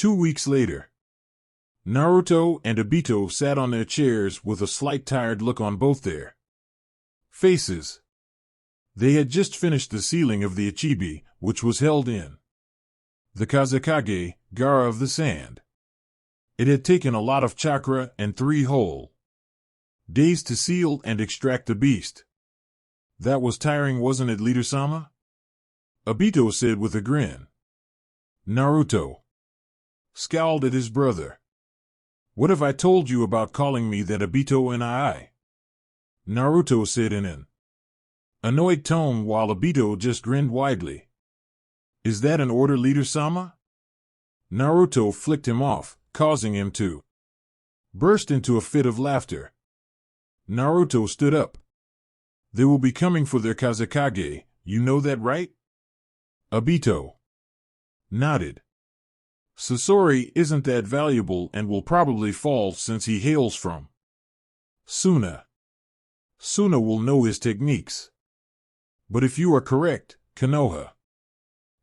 2 weeks later, Naruto and Obito sat on their chairs with a slight tired look on both their faces. They had just finished the sealing of the Ichibi, which was held in the Kazekage, Gaara of the Sand. It had taken a lot of chakra and 3 whole days to seal and extract the beast. That was tiring, wasn't it, Leader-sama? Obito said with a grin. Naruto scowled at his brother. What have I told you about calling me that, Obito and I? Naruto said in an annoyed tone while Obito just grinned widely. Is that an order, Leader-sama? Naruto flicked him off, causing him to burst into a fit of laughter. Naruto stood up. They will be coming for their Kazekage, you know that, right? Obito nodded. Sasori isn't that valuable and will probably fall since he hails from Suna. Suna will know his techniques. But if you are correct, Konoha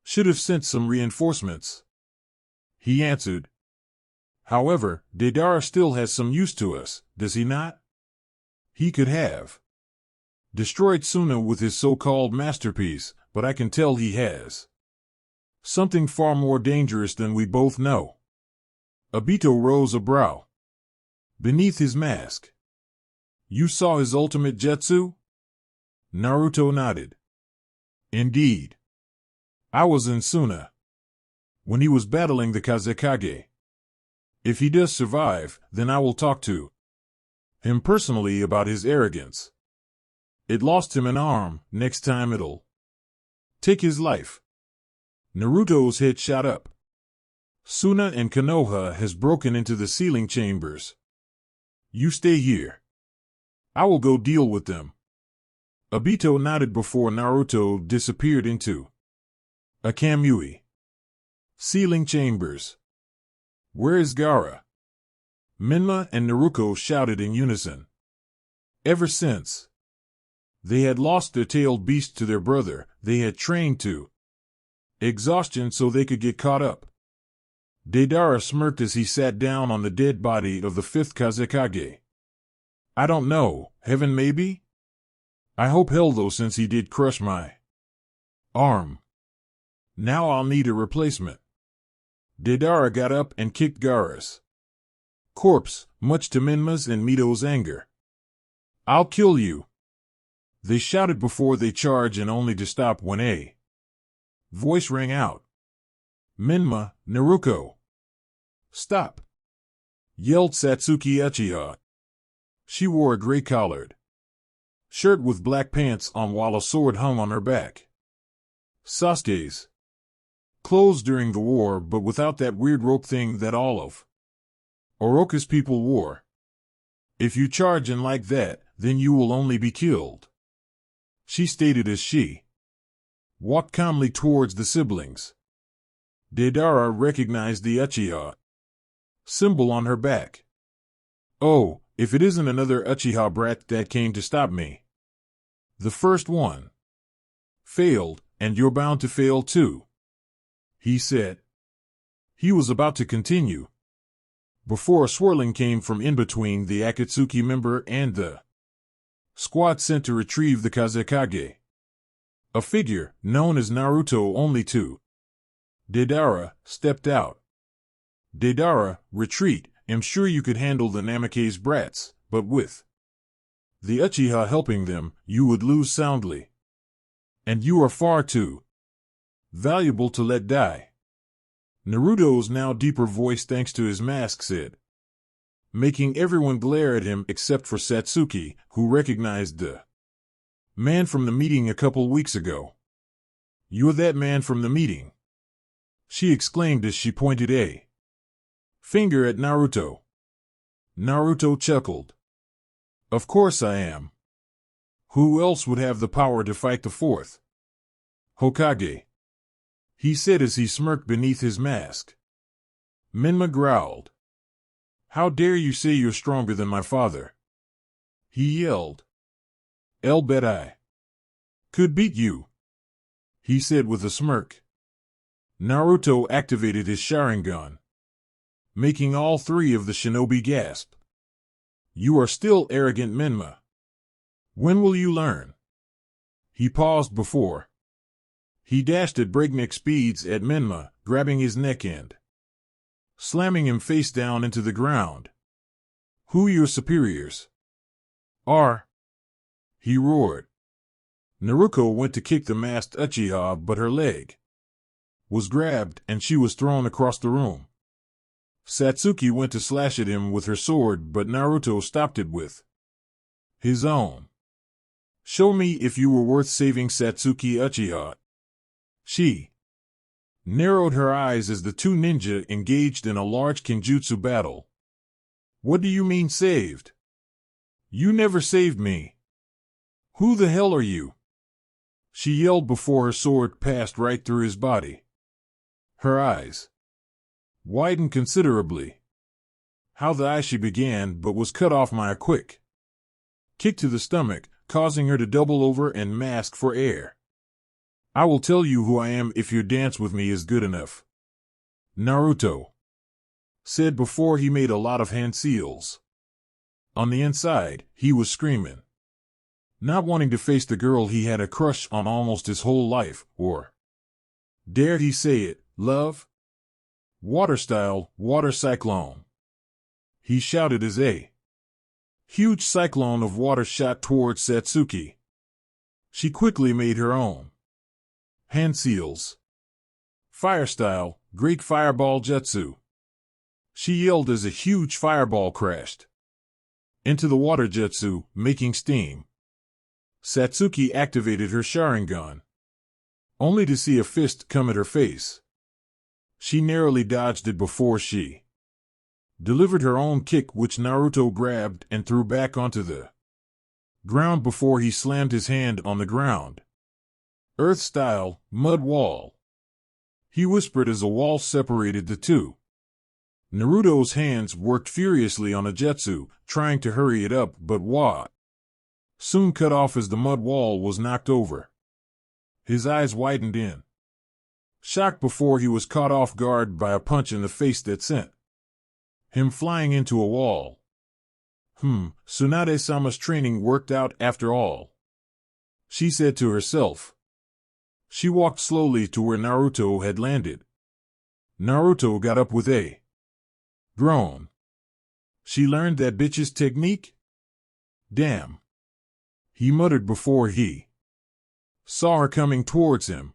should have sent some reinforcements, he answered. However, Deidara still has some use to us, does he not? He could have destroyed Suna with his so-called masterpiece, but I can tell he has something far more dangerous than we both know. Obito rose a brow beneath his mask. You saw his ultimate jutsu? Naruto nodded. Indeed. I was in Suna when he was battling the Kazekage. If he does survive, then I will talk to him personally about his arrogance. It lost him an arm, next time it'll take his life. Naruto's head shot up. Suna and Konoha has broken into the sealing chambers. You stay here. I will go deal with them. Obito nodded before Naruto disappeared into a Kamui. Sealing chambers. Where is Gaara? Minma and Naruto shouted in unison. Ever since they had lost their tailed beast to their brother, they had trained to exhaustion so they could get caught up. Deidara smirked as he sat down on the dead body of the 5th Kazekage. I don't know, heaven maybe? I hope hell though, since he did crush my arm. Now I'll need a replacement. Deidara got up and kicked Gaara's corpse, much to Minma's and Mito's anger. I'll kill you, they shouted before they charged, and only to stop when a voice rang out. Minma, Naruto. Stop, yelled Satsuki Uchiha. She wore a gray-collared shirt with black pants on while a sword hung on her back. Sasuke's clothes during the war, but without that weird rope thing that all of Orochi's people wore. If you charge in like that, then you will only be killed, she stated as she walked calmly towards the siblings. Deidara recognized the Uchiha symbol on her back. Oh, if it isn't another Uchiha brat that came to stop me. The first one failed, and you're bound to fail too, he said. He was about to continue before a swirling came from in between the Akatsuki member and the squad sent to retrieve the Kazekage. A figure, known as Naruto only to Deidara, stepped out. Deidara, retreat. I'm sure you could handle the Namake's brats, but with the Uchiha helping them, you would lose soundly. And you are far too valuable to let die. Naruto's now deeper voice, thanks to his mask, said, making everyone glare at him except for Satsuki, who recognized the man from the meeting a couple weeks ago. You're that man from the meeting, she exclaimed as she pointed a finger at Naruto. Naruto chuckled. Of course I am. Who else would have the power to fight the 4th Hokage? He said as he smirked beneath his mask. Minma growled. How dare you say you're stronger than my father? He yelled. I'll bet I could beat you, he said with a smirk. Naruto activated his Sharingan making all three of the shinobi gasp. You are still arrogant, Menma. When will you learn? He paused before. He dashed at breakneck speeds at Menma, grabbing his neck end, slamming him face down into the ground. Who your superiors? Are? He roared. Naruko went to kick the masked Uchiha, but her leg was grabbed and she was thrown across the room. Satsuki went to slash at him with her sword, but Naruto stopped it with his own. Show me if you were worth saving, Satsuki Uchiha. She narrowed her eyes as the two ninja engaged in a large kenjutsu battle. What do you mean saved? You never saved me. Who the hell are you? She yelled before her sword passed right through his body. Her eyes widened considerably. How the eye she began, but was cut off by a quick kick to the stomach, causing her to double over and mask for air. I will tell you who I am if your dance with me is good enough, Naruto said before he made a lot of hand seals. On the inside, he was screaming, not wanting to face the girl he had a crush on almost his whole life, or dared he say it, love? Water style, water cyclone. He shouted as a huge cyclone of water shot towards Satsuki. She quickly made her own hand seals. Fire style, great fireball jutsu. She yelled as a huge fireball crashed into the water jutsu, making steam. Satsuki activated her Sharingan, only to see a fist come at her face. She narrowly dodged it before she delivered her own kick, which Naruto grabbed and threw back onto the ground before he slammed his hand on the ground. Earth style, mud wall. He whispered as a wall separated the two. Naruto's hands worked furiously on a jutsu, trying to hurry it up, but soon cut off as the mud wall was knocked over. His eyes widened in shock before he was caught off guard by a punch in the face that sent him flying into a wall. Tsunade-sama's training worked out after all, she said to herself. She walked slowly to where Naruto had landed. Naruto got up with a groan. She learned that bitch's technique? Damn. He muttered before he saw her coming towards him.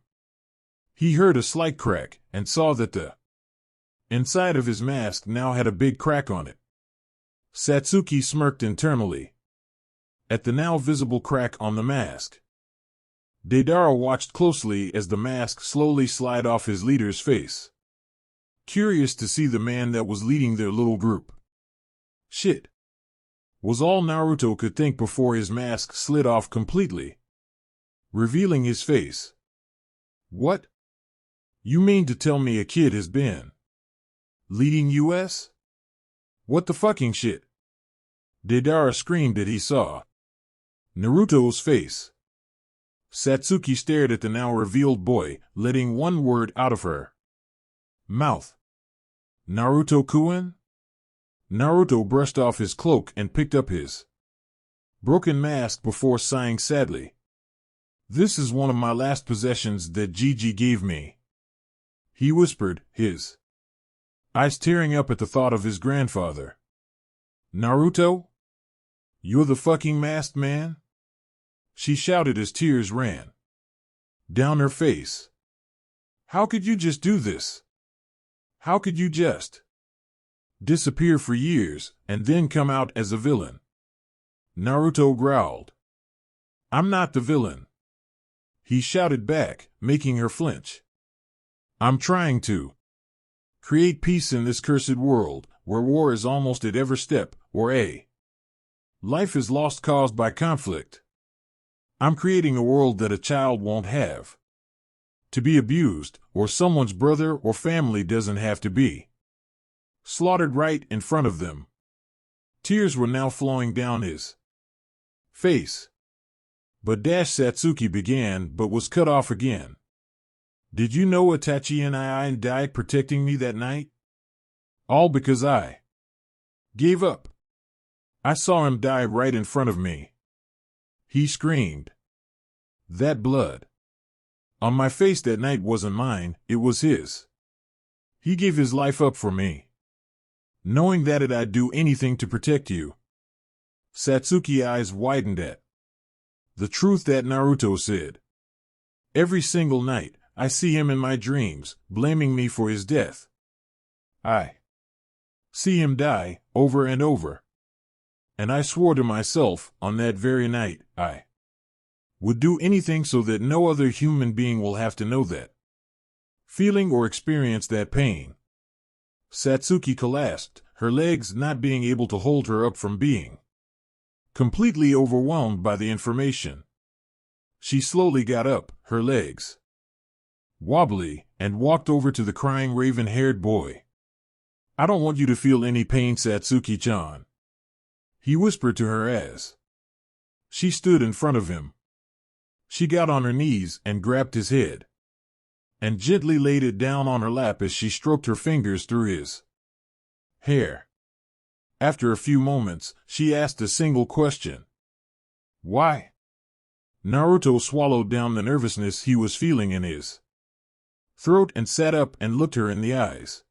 He heard a slight crack and saw that the inside of his mask now had a big crack on it. Satsuki smirked internally at the now visible crack on the mask. Deidara watched closely as the mask slowly slid off his leader's face, curious to see the man that was leading their little group. Shit, was all Naruto could think before his mask slid off completely, revealing his face. What? You mean to tell me a kid has been leading US? What the fucking shit? Deidara screamed as he saw Naruto's face. Satsuki stared at the now revealed boy, letting one word out of her mouth. Naruto-kun? Naruto brushed off his cloak and picked up his broken mask before sighing sadly. This is one of my last possessions that Gigi gave me, he whispered, his eyes tearing up at the thought of his grandfather. Naruto? You're the fucking masked man? She shouted as tears ran down her face. How could you just do this? How could you just disappear for years and then come out as a villain? Naruto growled. I'm not the villain, he shouted back, making her flinch. I'm trying to create peace in this cursed world, where war is almost at every step, or a life is lost caused by conflict. I'm creating a world that a child won't have to be abused, or someone's brother or family doesn't have to be slaughtered right in front of them. Tears were now flowing down his face. But Satsuki began, but was cut off again. Did you know Itachi and I died protecting me that night? All because I gave up. I saw him die right in front of me. He screamed. That blood on my face that night wasn't mine, it was his. He gave his life up for me, knowing that I'd do anything to protect you. Satsuki's eyes widened at the truth that Naruto said. Every single night, I see him in my dreams, blaming me for his death. I see him die, over and over. And I swore to myself, on that very night, I would do anything so that no other human being will have to know that, feeling or experience that pain. Satsuki collapsed, her legs not being able to hold her up from being completely overwhelmed by the information. She slowly got up, her legs wobbly, and walked over to the crying raven-haired boy. I don't want you to feel any pain, Satsuki-chan, he whispered to her as she stood in front of him. She got on her knees and grabbed his head and gently laid it down on her lap as she stroked her fingers through his hair. After a few moments, she asked a single question. Why? Naruto swallowed down the nervousness he was feeling in his throat and sat up and looked her in the eyes.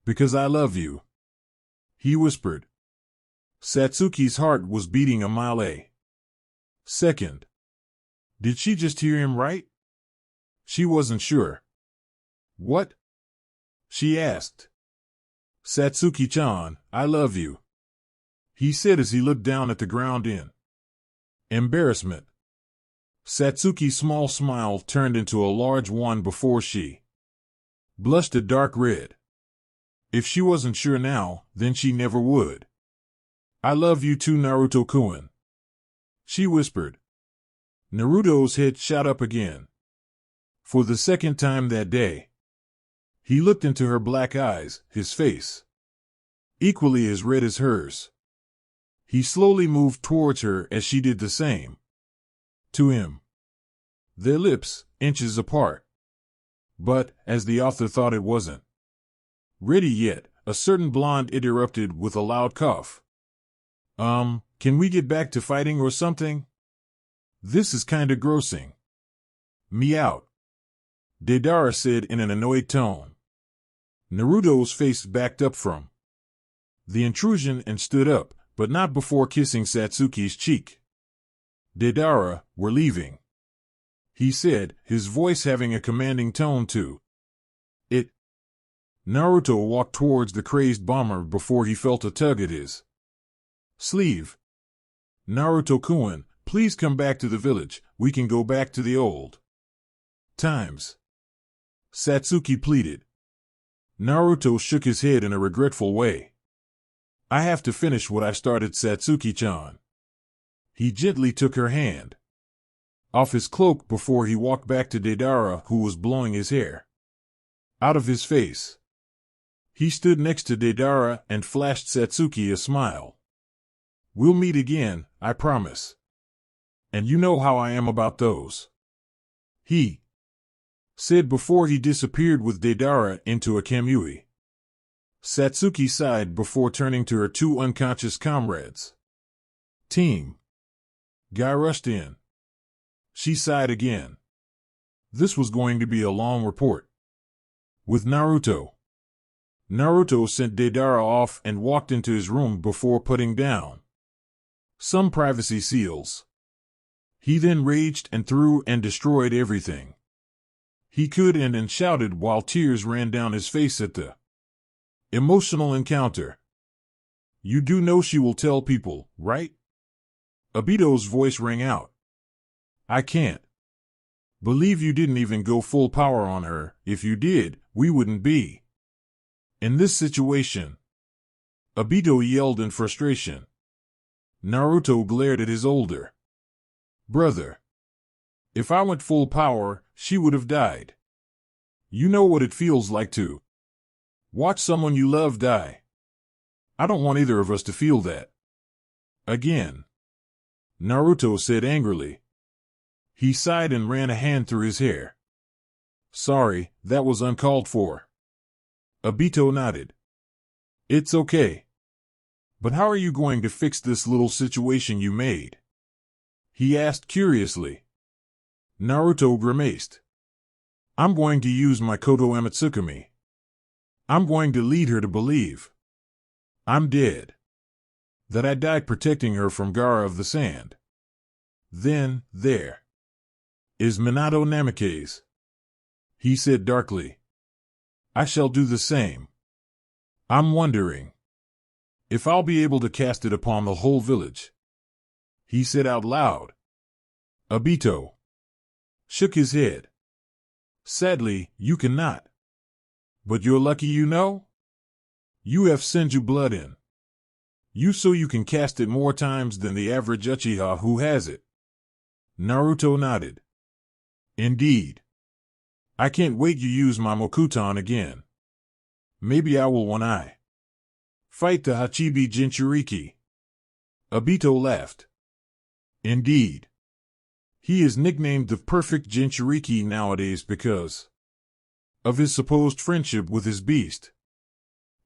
Because I love you, he whispered. Satsuki's heart was beating a mile a second. Did she just hear him right? She wasn't sure. What? She asked. Satsuki-chan, I love you, he said as he looked down at the ground in embarrassment. Satsuki's small smile turned into a large one before she blushed a dark red. If she wasn't sure now, then she never would. I love you too, Naruto-kun, she whispered. Naruto's head shot up again. For the second time that day, he looked into her black eyes, his face equally as red as hers. He slowly moved towards her as she did the same to him, their lips inches apart. But, as the author thought it wasn't ready yet, a certain blonde interrupted with a loud cough. Can we get back to fighting or something? This is kinda grossing me out, Deidara said in an annoyed tone. Naruto's face backed up from the intrusion and stood up, but not before kissing Satsuki's cheek. Deidara, we're leaving, he said, his voice having a commanding tone to it. Naruto walked towards the crazed bomber before he felt a tug at his sleeve. Naruto-kun, please come back to the village, we can go back to the old times, Satsuki pleaded. Naruto shook his head in a regretful way. I have to finish what I started, Satsuki-chan. He gently took her hand off his cloak before he walked back to Deidara, who was blowing his hair out of his face. He stood next to Deidara and flashed Satsuki a smile. We'll meet again, I promise. And you know how I am about those, he said before he disappeared with Deidara into a kamui. Satsuki sighed before turning to her two unconscious comrades. Team Guy rushed in. She sighed again. This was going to be a long report. With Naruto. Naruto sent Deidara off and walked into his room before putting down some privacy seals. He then raged and threw and destroyed everything he could and shouted while tears ran down his face at the emotional encounter. You do know she will tell people, right? Obito's voice rang out. I can't believe you didn't even go full power on her. If you did, we wouldn't be in this situation, Obito yelled in frustration. Naruto glared at his older brother. If I went full power, she would have died. You know what it feels like to watch someone you love die. I don't want either of us to feel that again, Naruto said angrily. He sighed and ran a hand through his hair. Sorry, that was uncalled for. Obito nodded. It's okay. But how are you going to fix this little situation you made? He asked curiously. Naruto grimaced. I'm going to use my Koto Amatsukami. I'm going to lead her to believe I'm dead. That I died protecting her from Gaara of the Sand. Then, there is Minato Namikaze, he said darkly. I shall do the same. I'm wondering if I'll be able to cast it upon the whole village, he said out loud. Obito shook his head. Sadly, you cannot. But you're lucky, you know? You have Senju blood in you, so you can cast it more times than the average Uchiha who has it. Naruto nodded. Indeed. I can't wait to use my mokuton again. Maybe I will when I fight the Hachibi Jinchuriki. Obito laughed. Indeed. He is nicknamed the perfect Jinchuriki nowadays because of his supposed friendship with his beast.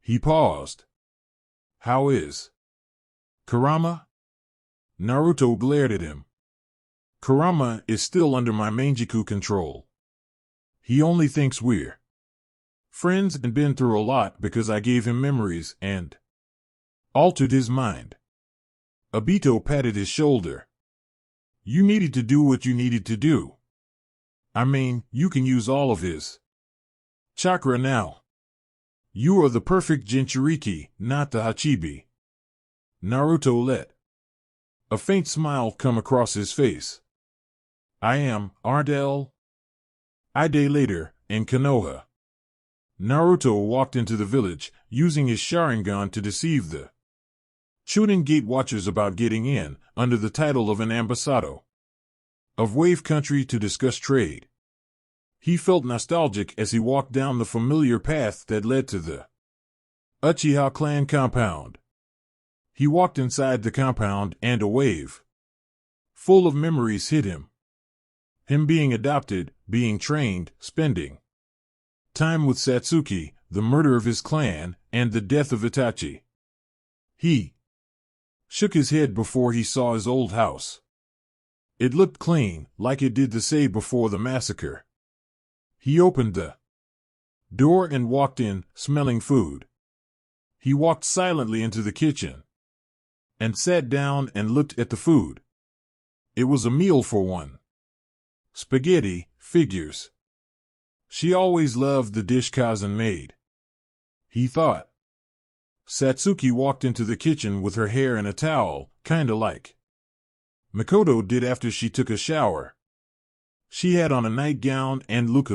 He paused. How is Kurama? Naruto glared at him. Kurama is still under my Manjiku control. He only thinks we're friends and been through a lot because I gave him memories and altered his mind. Obito patted his shoulder. You needed to do what you needed to do. I mean, you can use all of his chakra now. You are the perfect Jinchuriki, not the Hachibi. Naruto let a faint smile come across his face. I am, Ardell. A day later, in Konoha. Naruto walked into the village, using his Sharingan to deceive the Chunin Gate Watchers about getting in, under the title of an ambassador of Wave Country to discuss trade. He felt nostalgic as he walked down the familiar path that led to the Uchiha clan compound. He walked inside the compound and a wave full of memories hit him. Him being adopted, being trained, spending time with Satsuki, the murder of his clan, and the death of Itachi. He shook his head before he saw his old house. It looked clean, like it did the day before the massacre. He opened the door and walked in, smelling food. He walked silently into the kitchen and sat down and looked at the food. It was a meal for one. Spaghetti, figures. She always loved the dish Kazan made, he thought. Satsuki walked into the kitchen with her hair in a towel, kinda like Mikoto did after she took a shower. She had on a nightgown and looked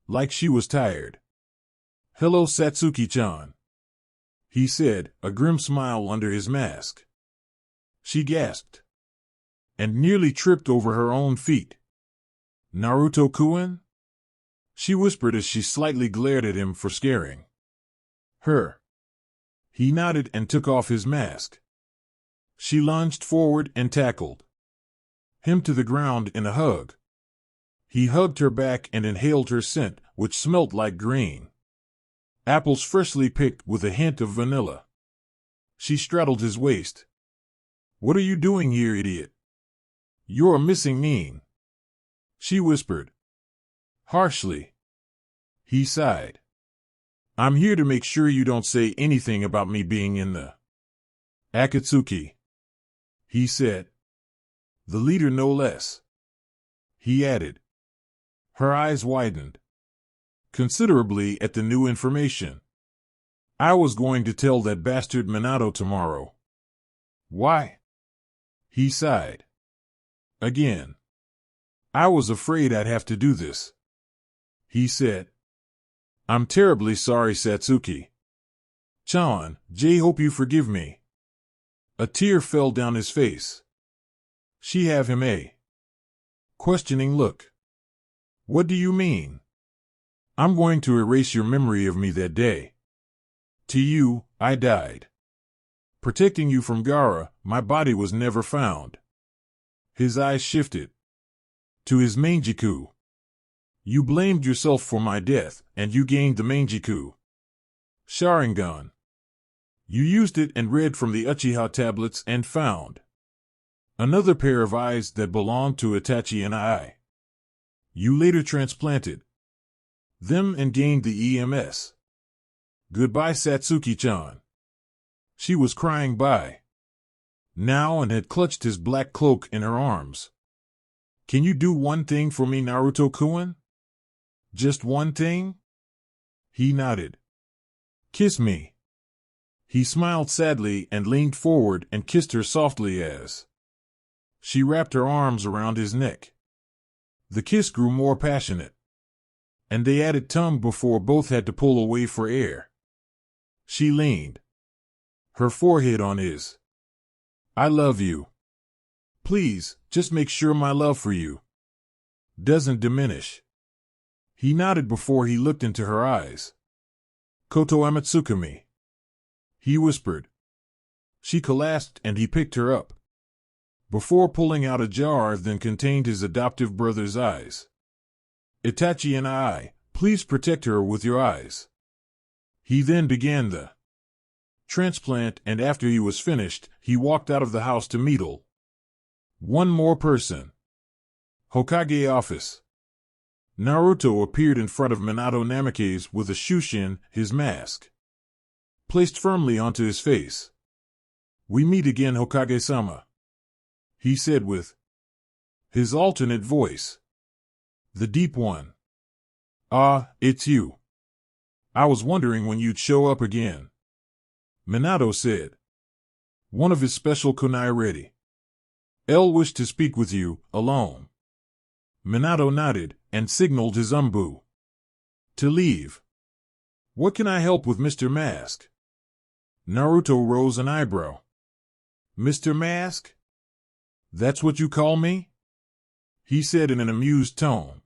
like she was tired. Hello, Satsuki-chan, he said, a grim smile under his mask. She gasped and nearly tripped over her own feet. Naruto-kun? She whispered as she slightly glared at him for scaring her. He nodded and took off his mask. She lunged forward and tackled him to the ground in a hug. He hugged her back and inhaled her scent, which smelt like green apples freshly picked with a hint of vanilla. She straddled his waist. What are you doing here, idiot? You're missing mean, she whispered harshly. He sighed. I'm here to make sure you don't say anything about me being in the Akatsuki, he said. The leader no less, he added. Her eyes widened considerably at the new information. I was going to tell that bastard Minato tomorrow. Why? He sighed. Again. I was afraid I'd have to do this, he said. I'm terribly sorry, Satsuki. Chan, hope you forgive me. A tear fell down his face. She have him a questioning look. What do you mean? I'm going to erase your memory of me that day. To you, I died. Protecting you from Gaara, my body was never found. His eyes shifted to his Manjiku. You blamed yourself for my death, and you gained the Manjiku Sharingan. You used it and read from the Uchiha tablets and found another pair of eyes that belonged to Itachi and I. You later transplanted them and gained the EMS. Goodbye, Satsuki-chan. She was crying by now and had clutched his black cloak in her arms. Can you do one thing for me, Naruto-kun? Just one thing? He nodded. Kiss me. He smiled sadly and leaned forward and kissed her softly as she wrapped her arms around his neck. The kiss grew more passionate, and they added tongue before both had to pull away for air. She leaned her forehead on his. I love you. Please, just make sure my love for you doesn't diminish. He nodded before he looked into her eyes. Koto Amatsukami, he whispered. She collapsed and he picked her up, before pulling out a jar that contained his adoptive brother's eyes. Itachi and I, please protect her with your eyes. He then began the transplant, and after he was finished, he walked out of the house to Meadle. One more person. Hokage office. Naruto appeared in front of Minato Namake's with a shushin, his mask placed firmly onto his face. We meet again, Hokage-sama, he said with his alternate voice. The deep one. Ah, it's you. I was wondering when you'd show up again. Minato said. One of his special kunai ready. L wished to speak with you, alone. Minato nodded, and signaled his umbu to leave. What can I help with, Mr. Mask? Naruto rose an eyebrow. Mr. Mask? That's what you call me? He said in an amused tone.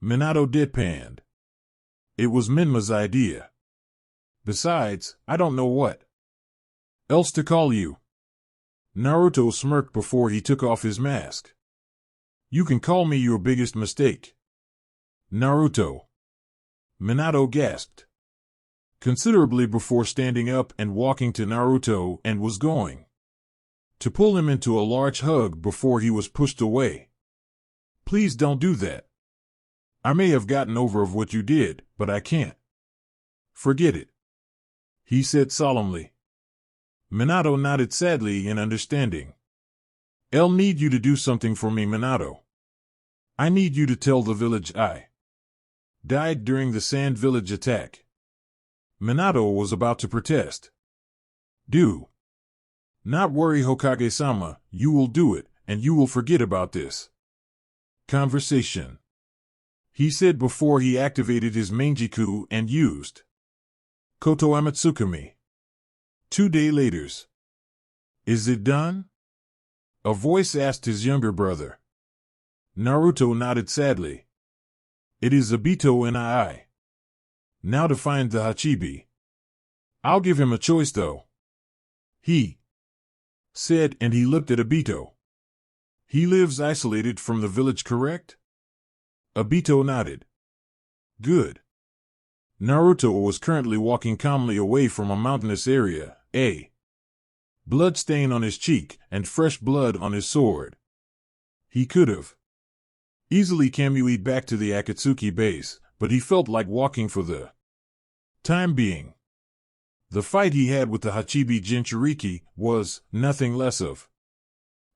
Minato deadpanned. It was Minma's idea. Besides, I don't know what else to call you. Naruto smirked before he took off his mask. You can call me your biggest mistake. Naruto. Minato gasped considerably before standing up and walking to Naruto and was going to pull him into a large hug before he was pushed away. Please don't do that. I may have gotten over of what you did, but I can't forget it, he said solemnly. Minato nodded sadly in understanding. I'll need you to do something for me, Minato. I need you to tell the village I died during the Sand Village attack. Minato was about to protest. Do not worry, Hokage-sama, you will do it, and you will forget about this conversation, he said before he activated his Manjiku and used Koto Amatsukami. 2 days later. Is it done? A voice asked his younger brother. Naruto nodded sadly. It is Obito and I. Now to find the Hachibi. I'll give him a choice though, he said, and he looked at Obito. He lives isolated from the village, correct? Obito nodded. Good. Naruto was currently walking calmly away from a mountainous area, a blood stain on his cheek and fresh blood on his sword. He could have easily commuted back to the Akatsuki base, but he felt like walking for the time being. The fight he had with the Hachibi Jinchuriki was nothing less of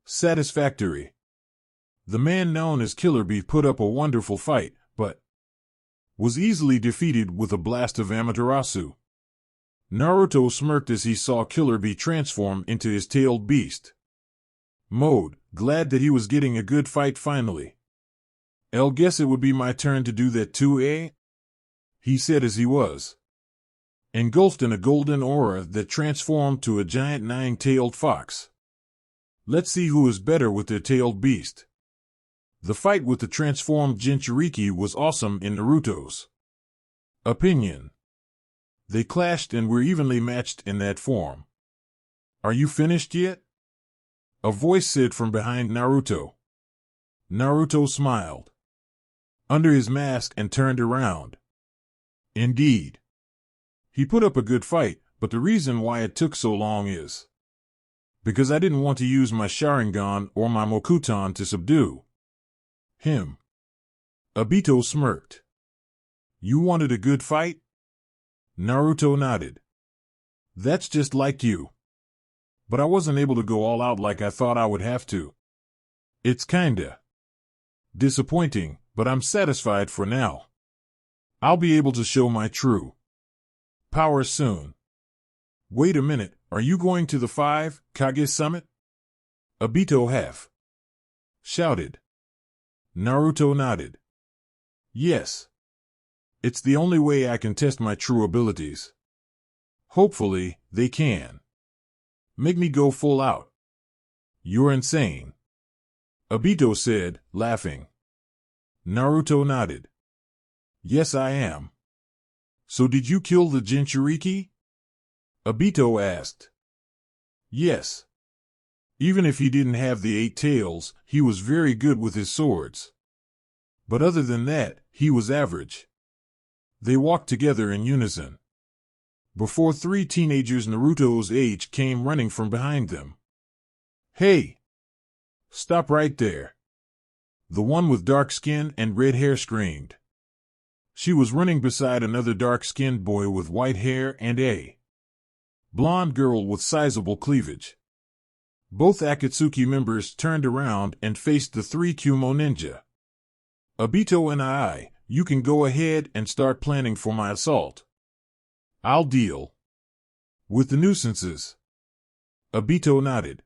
satisfactory. The man known as Killer Bee put up a wonderful fight, but was easily defeated with a blast of Amaterasu. Naruto smirked as he saw Killer Bee transform into his tailed beast mode, glad that he was getting a good fight finally. I'll guess it would be my turn to do that too, eh? He said as he was engulfed in a golden aura that transformed to a giant 9-tailed fox. Let's see who is better with their tailed beast. The fight with the transformed Jinchuriki was awesome in Naruto's opinion. They clashed and were evenly matched in that form. Are you finished yet? A voice said from behind Naruto. Naruto smiled under his mask and turned around. Indeed. He put up a good fight, but the reason why it took so long is because I didn't want to use my Sharingan or my mokuton to subdue him. Obito smirked. You wanted a good fight? Naruto nodded. That's just like you. But I wasn't able to go all out like I thought I would have to. It's kinda disappointing, but I'm satisfied for now. I'll be able to show my true power soon. Wait a minute, are you going to the 5 Kage Summit? Obito half shouted. Naruto nodded. Yes. It's the only way I can test my true abilities. Hopefully, they can make me go full out. You're insane, Obito said, laughing. Naruto nodded. Yes, I am. So did you kill the Jinchuriki? Obito asked. Yes. Even if he didn't have the 8 tails, he was very good with his swords. But other than that, he was average. They walked together in unison, before 3 teenagers Naruto's age came running from behind them. Hey! Stop right there! The one with dark skin and red hair screamed. She was running beside another dark-skinned boy with white hair and a blonde girl with sizable cleavage. Both Akatsuki members turned around and faced the 3 Kumo ninja. Obito and you can go ahead and start planning for my assault. I'll deal with the nuisances. Obito nodded.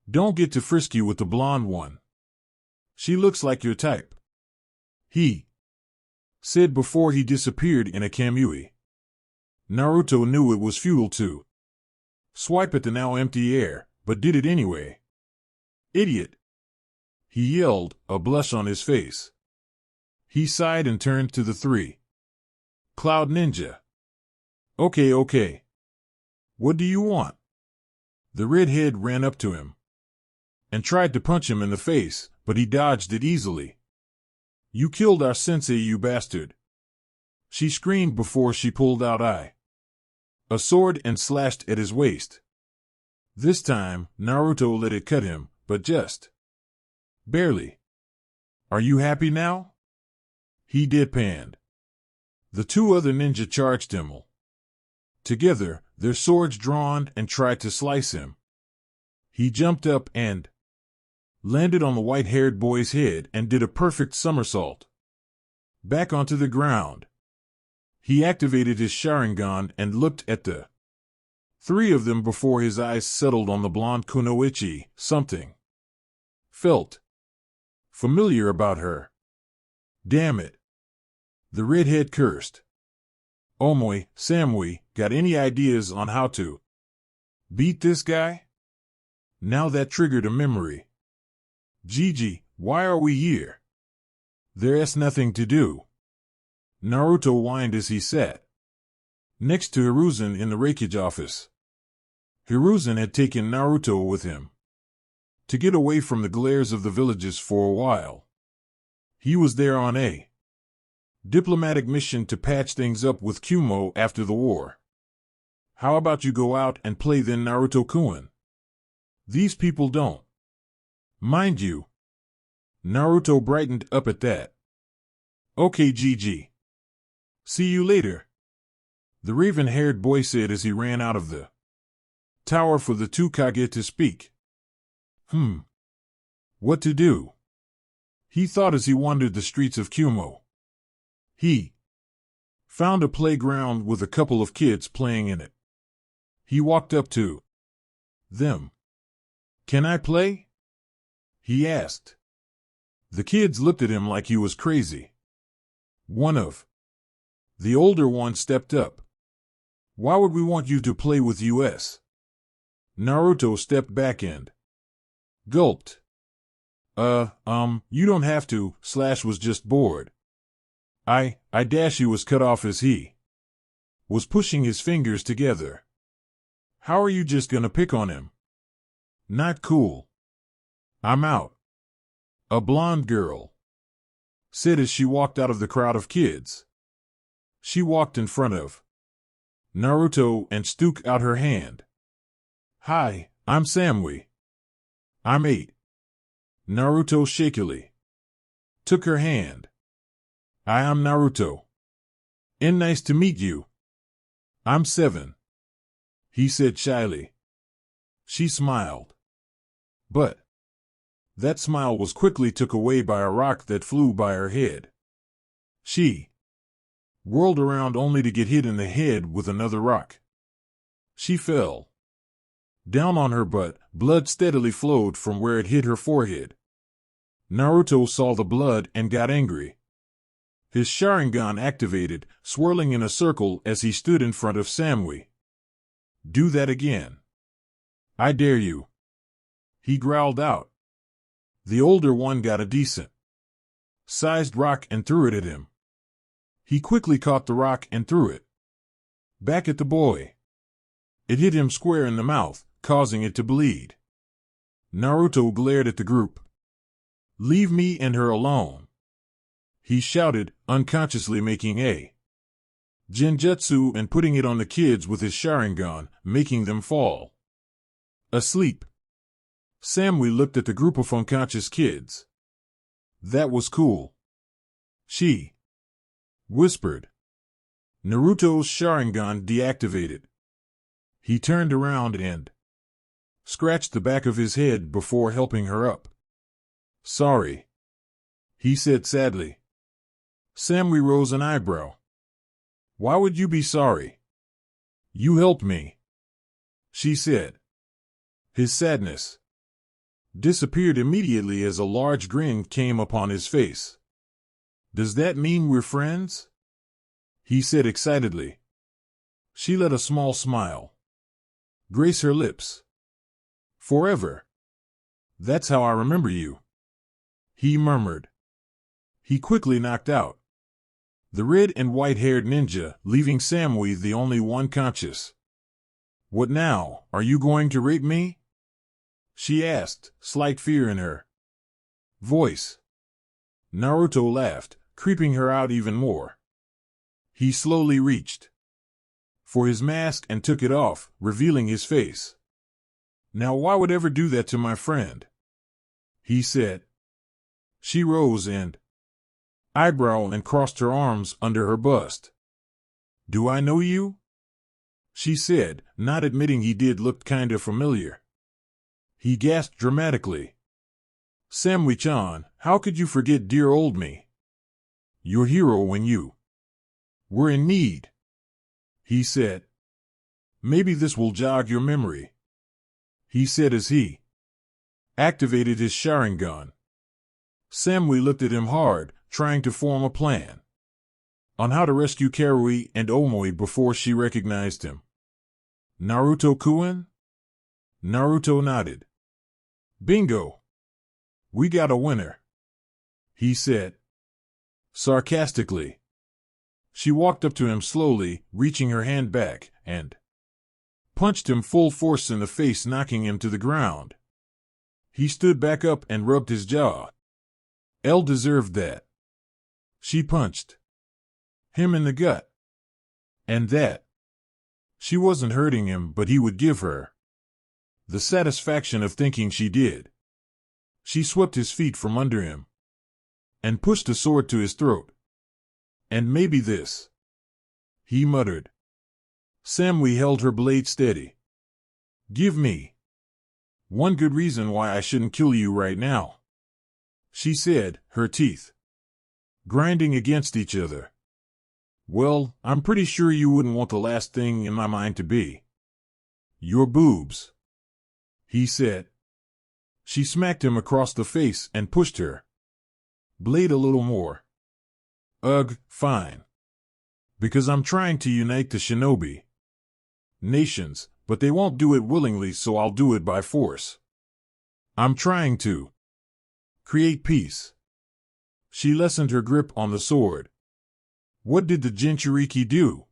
Don't get too frisky with the blonde one. She looks like your type, he said before he disappeared in a kamui. Naruto knew it was futile to swipe at the now empty air, but did it anyway. Idiot! He yelled, a blush on his face. He sighed and turned to the 3 Cloud Ninja. Okay. What do you want? The redhead ran up to him and tried to punch him in the face, but he dodged it easily. You killed our sensei, you bastard! She screamed before she pulled out a sword and slashed at his waist. This time, Naruto let it cut him, but just barely. Are you happy now? He deadpanned. The 2 other ninja charged him. Together, their swords drawn, and tried to slice him. He jumped up and landed on the white-haired boy's head and did a perfect somersault back onto the ground. He activated his Sharingan and looked at the 3 of them before his eyes settled on the blonde Kunoichi. Something felt familiar about her. Damn it! The redhead cursed. Omoi, Samui, got any ideas on how to beat this guy? Now that triggered a memory. Gigi, why are we here? There's nothing to do. Naruto whined as he sat next to Hiruzen in the Reikage office. Hiruzen had taken Naruto with him to get away from the glares of the villages for a while. He was there on a diplomatic mission to patch things up with Kumo after the war. How about you go out and play then, Naruto-kun? These people don't mind you. Naruto brightened up at that. Okay, Gigi. See you later, the raven-haired boy said as he ran out of the tower for the 2 Kage to speak. What to do? He thought as he wandered the streets of Kumo. He found a playground with a couple of kids playing in it. He walked up to them. Can I play? He asked. The kids looked at him like he was crazy. One of the older ones stepped up. Why would we want you to play with us? Naruto stepped back and gulped. You don't have to. Slash was just bored. Dashi was cut off as he was pushing his fingers together. How are you just gonna pick on him? Not cool. I'm out. A blonde girl said as she walked out of the crowd of kids. She walked in front of Naruto and stuck out her hand. Hi, I'm Samui. I'm 8. Naruto shakily took her hand. I am Naruto. And nice to meet you. I'm 7. He said shyly. She smiled. But that smile was quickly took away by a rock that flew by her head. She whirled around only to get hit in the head with another rock. She fell down on her butt. Blood steadily flowed from where it hit her forehead. Naruto saw the blood and got angry. His Sharingan activated, swirling in a circle as he stood in front of Samui. Do that again. I dare you. He growled out. The older one got a decent sized rock and threw it at him. He quickly caught the rock and threw it back at the boy. It hit him square in the mouth, causing it to bleed. Naruto glared at the group. Leave me and her alone, he shouted, unconsciously making a genjutsu and putting it on the kids with his Sharingan, making them fall asleep. Samui looked at the group of unconscious kids. That was cool, she whispered. Naruto's Sharingan deactivated. He turned around and scratched the back of his head before helping her up. Sorry, he said sadly. Samui rose an eyebrow. Why would you be sorry? You helped me, she said. His sadness disappeared immediately as a large grin came upon his face. Does that mean we're friends? He said excitedly. She let a small smile grace her lips. Forever. That's how I remember you, he murmured. He quickly knocked out the red and white-haired ninja, leaving Samui the only one conscious. What now, are you going to rape me? She asked, slight fear in her voice. Naruto laughed, creeping her out even more. He slowly reached for his mask and took it off, revealing his face. Now why would ever do that to my friend? He said. She rose and eyebrow and crossed her arms under her bust. Do I know you? She said, not admitting he did look kinda familiar. He gasped dramatically. Samui-chan, how could you forget dear old me? Your hero when you were in need, he said. Maybe this will jog your memory, he said as he activated his Sharingan. Samui looked at him hard, trying to form a plan on how to rescue Karui and Omoi before she recognized him. Naruto-kun? Naruto nodded. Bingo! We got a winner, he said sarcastically. She walked up to him slowly, reaching her hand back, and punched him full force in the face, knocking him to the ground. He stood back up and rubbed his jaw. L deserved that. She punched him in the gut. And that. She wasn't hurting him, but he would give her the satisfaction of thinking she did. She swept his feet from under him and pushed a sword to his throat. And maybe this, he muttered. Samui held her blade steady. Give me one good reason why I shouldn't kill you right now, she said, her teeth grinding against each other. Well, I'm pretty sure you wouldn't want the last thing in my mind to be your boobs, he said. She smacked him across the face and pushed her blade a little more. Ugh, fine. Because I'm trying to unite the shinobi nations, but they won't do it willingly, so I'll do it by force. I'm trying to create peace. She lessened her grip on the sword. What did the Jinchuriki do?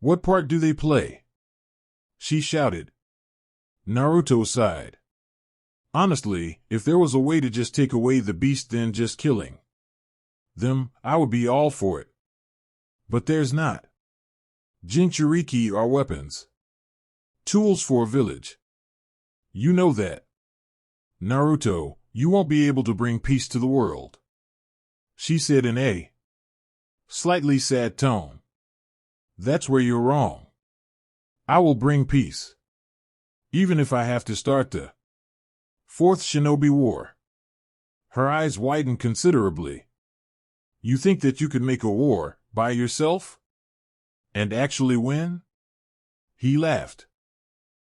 What part do they play? She shouted. Naruto sighed. Honestly, if there was a way to just take away the beast, then just killing them, I would be all for it. But there's not. Jinchuriki are weapons. Tools for a village. You know that. Naruto, you won't be able to bring peace to the world, she said in a slightly sad tone. That's where you're wrong. I will bring peace, even if I have to start the Fourth Shinobi War. Her eyes widened considerably. You think that you could make a war by yourself? And actually win? He laughed.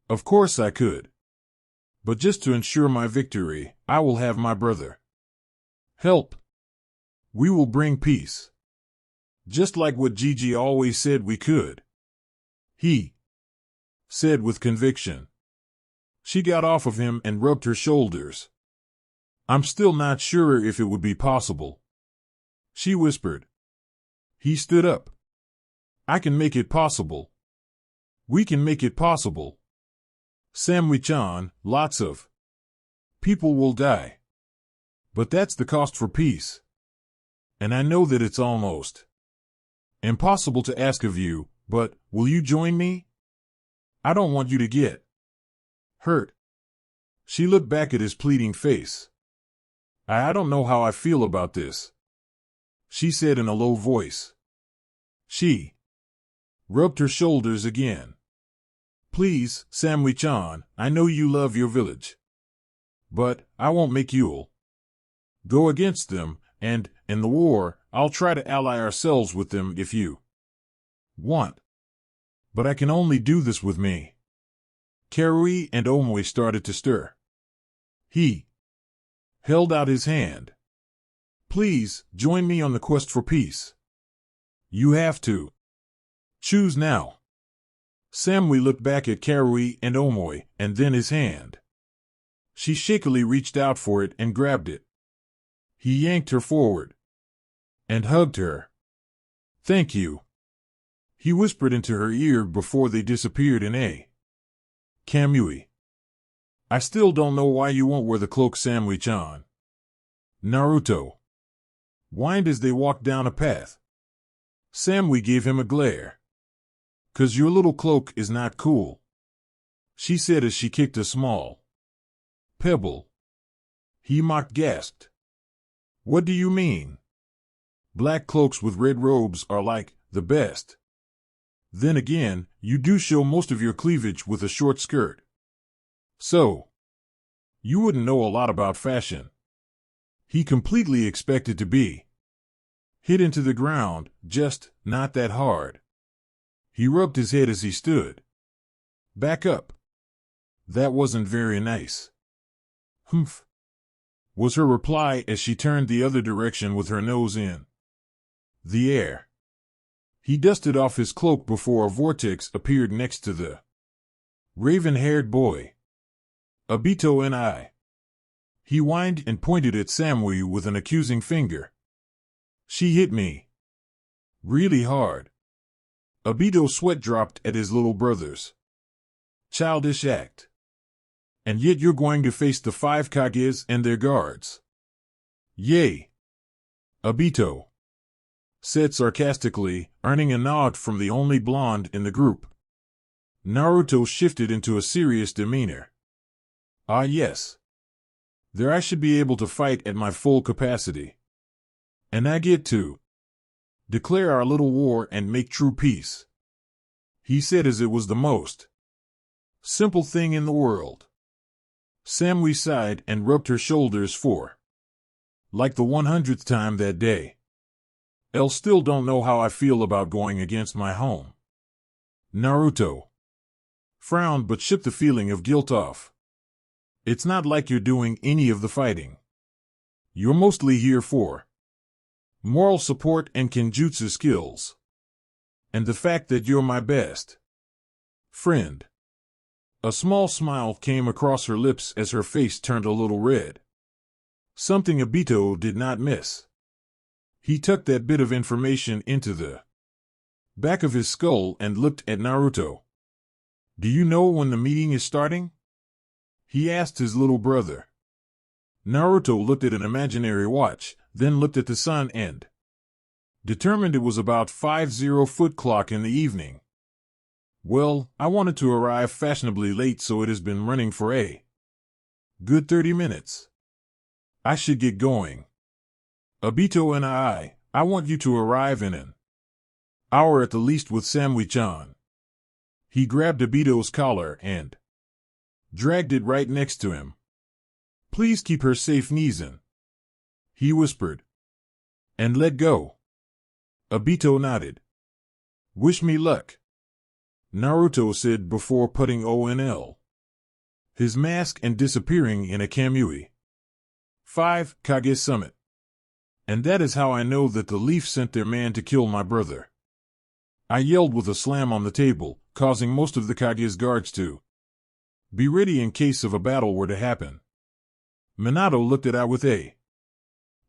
Of course I could. But just to ensure my victory, I will have my brother help. We will bring peace. Just like what Gigi always said we could. He said with conviction. She got off of him and rubbed her shoulders. I'm still not sure if it would be possible, she whispered. He stood up. I can make it possible. We can make it possible. Samui-chan, lots of people will die. But that's the cost for peace. And I know that it's almost impossible to ask of you, but will you join me? I don't want you to get hurt. She looked back at his pleading face. I don't know how I feel about this, she said in a low voice. She rubbed her shoulders again. Please, Samui-chan, I know you love your village. But I won't make you'll go against them, and, in the war, I'll try to ally ourselves with them if you want. But I can only do this with me. Karui and Omoi started to stir. He held out his hand. Please, join me on the quest for peace. You have to choose now. Samui looked back at Karui and Omoi, and then his hand. She shakily reached out for it and grabbed it. He yanked her forward and hugged her. Thank you, he whispered into her ear before they disappeared in a Kamui. I still don't know why you won't wear the cloak, Samui-chan. Naruto whined as they walked down a path. Samui gave him a glare. 'Cause your little cloak is not cool, she said as she kicked a small pebble. He mock gasped. What do you mean? Black cloaks with red robes are like the best. Then again, you do show most of your cleavage with a short skirt. So, you wouldn't know a lot about fashion. He completely expected to be hit into the ground, just not that hard. He rubbed his head as he stood. Back up. That wasn't very nice. Humph, was her reply as she turned the other direction with her nose in the air. He dusted off his cloak before a vortex appeared next to the raven-haired boy. Obito and I. He whined and pointed at Samui with an accusing finger. She hit me really hard. Obito's sweat dropped at his little brother's childish act. And yet you're going to face the 5 Kages and their guards. Yay! Obito said sarcastically, earning a nod from the only blonde in the group. Naruto shifted into a serious demeanor. Ah yes. There I should be able to fight at my full capacity. And I get to declare our little war and make true peace, he said as it was the most simple thing in the world. Samui sighed and rubbed her shoulders for like the 100th time that day. I still don't know how I feel about going against my home. Naruto frowned but shook the feeling of guilt off. It's not like you're doing any of the fighting. You're mostly here for moral support and kenjutsu skills. And the fact that you're my best friend. A small smile came across her lips as her face turned a little red. Something Obito did not miss. He tucked that bit of information into the back of his skull and looked at Naruto. Do you know when the meeting is starting? He asked his little brother. Naruto looked at an imaginary watch, then looked at the sun and determined it was about 50 foot clock in the evening. Well, I wanted to arrive fashionably late, so it has been running for a good 30 minutes. I should get going. Obito and I want you to arrive in an hour at the least with Samui-chan. He grabbed Obito's collar and dragged it right next to him. Please keep her safe, Nizan, he whispered. And let go. Obito nodded. Wish me luck, Naruto said before putting ONL his mask and disappearing in a Kamui 5 Kage summit. And that is how I know that the Leaf sent their man to kill my brother, I yelled with a slam on the table, causing most of the Kage's guards to be ready in case of a battle were to happen. Minato looked at I with a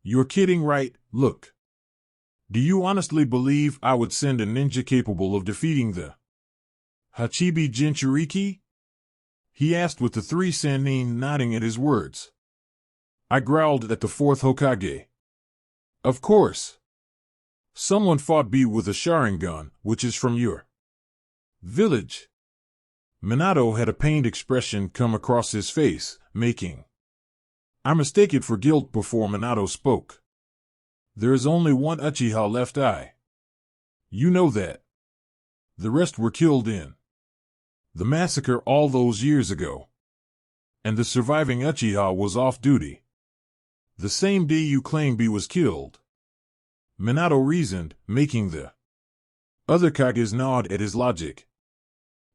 "You're kidding, right? Look. Do you honestly believe I would send a ninja capable of defeating the Hachibi Jinchuriki?" he asked with the 3 Sannin nodding at his words. I growled at the 4th Hokage. Of course. Someone fought B with a Sharingan, which is from your village. Minato had a pained expression come across his face, making I mistaken for guilt before Minato spoke. There is only one Uchiha left. You know that. The rest were killed in the massacre all those years ago. And the surviving Uchiha was off duty the same day you claim B was killed. Minato reasoned, making the other Kages nod at his logic.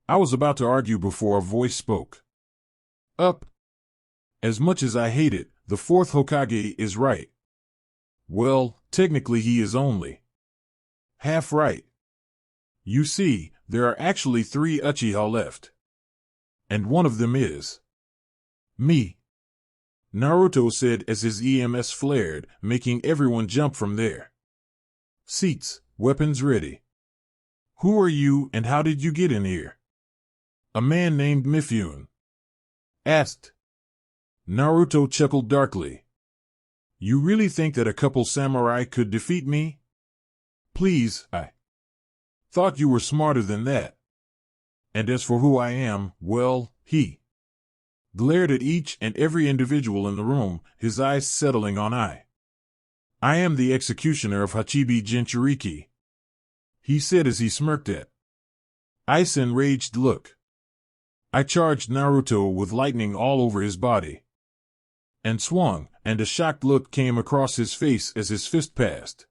I was about to argue before a voice spoke up. As much as I hate it, the 4th Hokage is right. Well, technically he is only half right. You see, there are actually 3 Uchiha left. And one of them is me, Naruto said as his EMS flared, making everyone jump from their seats, weapons ready. Who are you and how did you get in here? A man named Mifune asked. Naruto chuckled darkly. You really think that a couple samurai could defeat me? Please, I thought you were smarter than that. And as for who I am, well, he glared at each and every individual in the room, his eyes settling on I am the executioner of Hachibi Jinchuriki, he said as he smirked at I's enraged look. I charged Naruto with lightning all over his body and swung, and a shocked look came across his face as his fist passed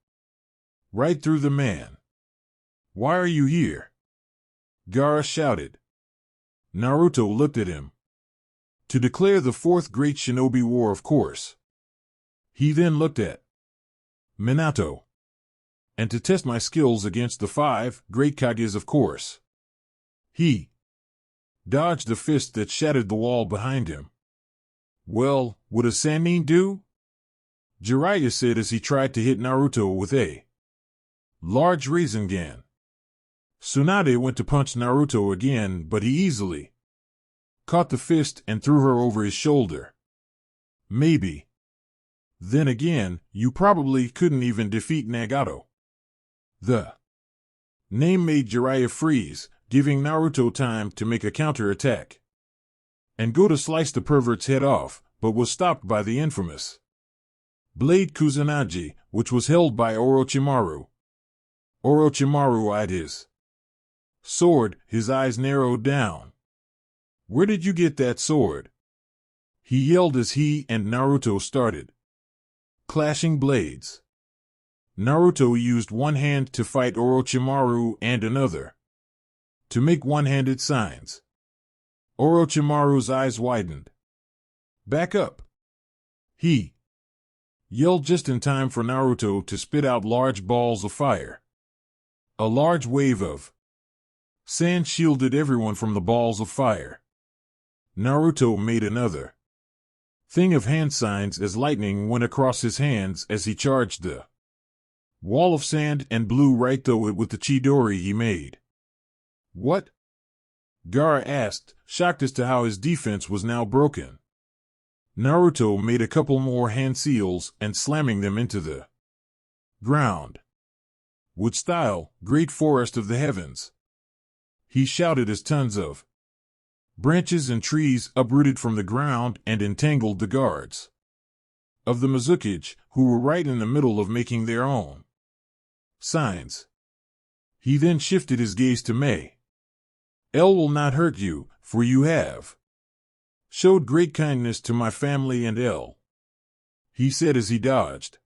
right through the man. Why are you here? Gaara shouted. Naruto looked at him. To declare the 4th Great Shinobi War, of course. He then looked at Minato. And to test my skills against the 5 Great Kages, of course. He dodged the fist that shattered the wall behind him. Well, would a Sannin do? Jiraiya said as he tried to hit Naruto with a large Rasengan. Tsunade went to punch Naruto again, but he easily caught the fist and threw her over his shoulder. Maybe. Then again, you probably couldn't even defeat Nagato. The name made Jiraiya freeze, giving Naruto time to make a counterattack and go to slice the pervert's head off, but was stopped by the infamous Blade Kusanagi, which was held by Orochimaru. Orochimaru eyed his sword, his eyes narrowed down. Where did you get that sword? He yelled as he and Naruto started clashing blades. Naruto used one hand to fight Orochimaru and another to make one-handed signs. Orochimaru's eyes widened. Back up! He yelled just in time for Naruto to spit out large balls of fire. A large wave of sand shielded everyone from the balls of fire. Naruto made another thing of hand signs as lightning went across his hands as he charged the wall of sand and blew right through it with the Chidori he made. What? Gaara asked, shocked as to how his defense was now broken. Naruto made a couple more hand seals and slamming them into the ground. Wood style, great forest of the heavens. he shouted as tons of branches and trees uprooted from the ground and entangled the guards of the Mizukage, who were right in the middle of making their own signs. He then shifted his gaze to May. "L will not hurt you, for you have showed great kindness to my family and L," he said as he dodged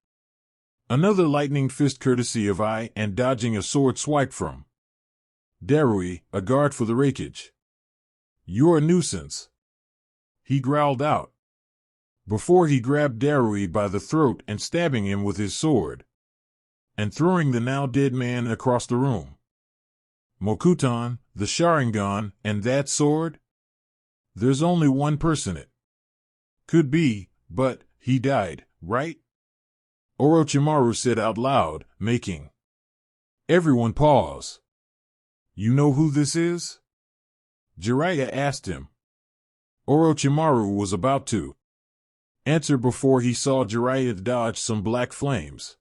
another lightning fist courtesy of I and dodging a sword swipe from Darui, a guard for the Raikage. "You're a nuisance," he growled out, before he grabbed Darui by the throat and stabbing him with his sword, and throwing the now dead man across the room. "Mokuton, the Sharingan, and that sword? There's only one person it could be, but he died, right?" Orochimaru said out loud, making everyone pause. "You know who this is?" Jiraiya asked him. Orochimaru was about to answer before he saw Jiraiya dodge some black flames.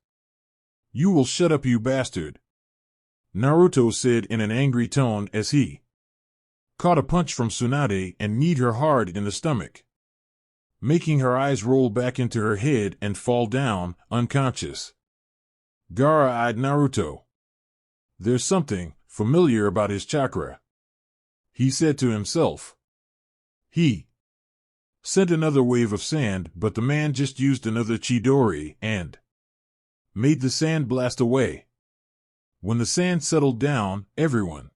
"You will shut up, you bastard," Naruto said in an angry tone as he caught a punch from Tsunade and kneed her hard in the stomach, making her eyes roll back into her head and fall down, unconscious. Gaara eyed Naruto. "There's something familiar about his chakra," he said to himself. He sent another wave of sand, but the man just used another Chidori and made the sand blast away. When the sand settled down, everyone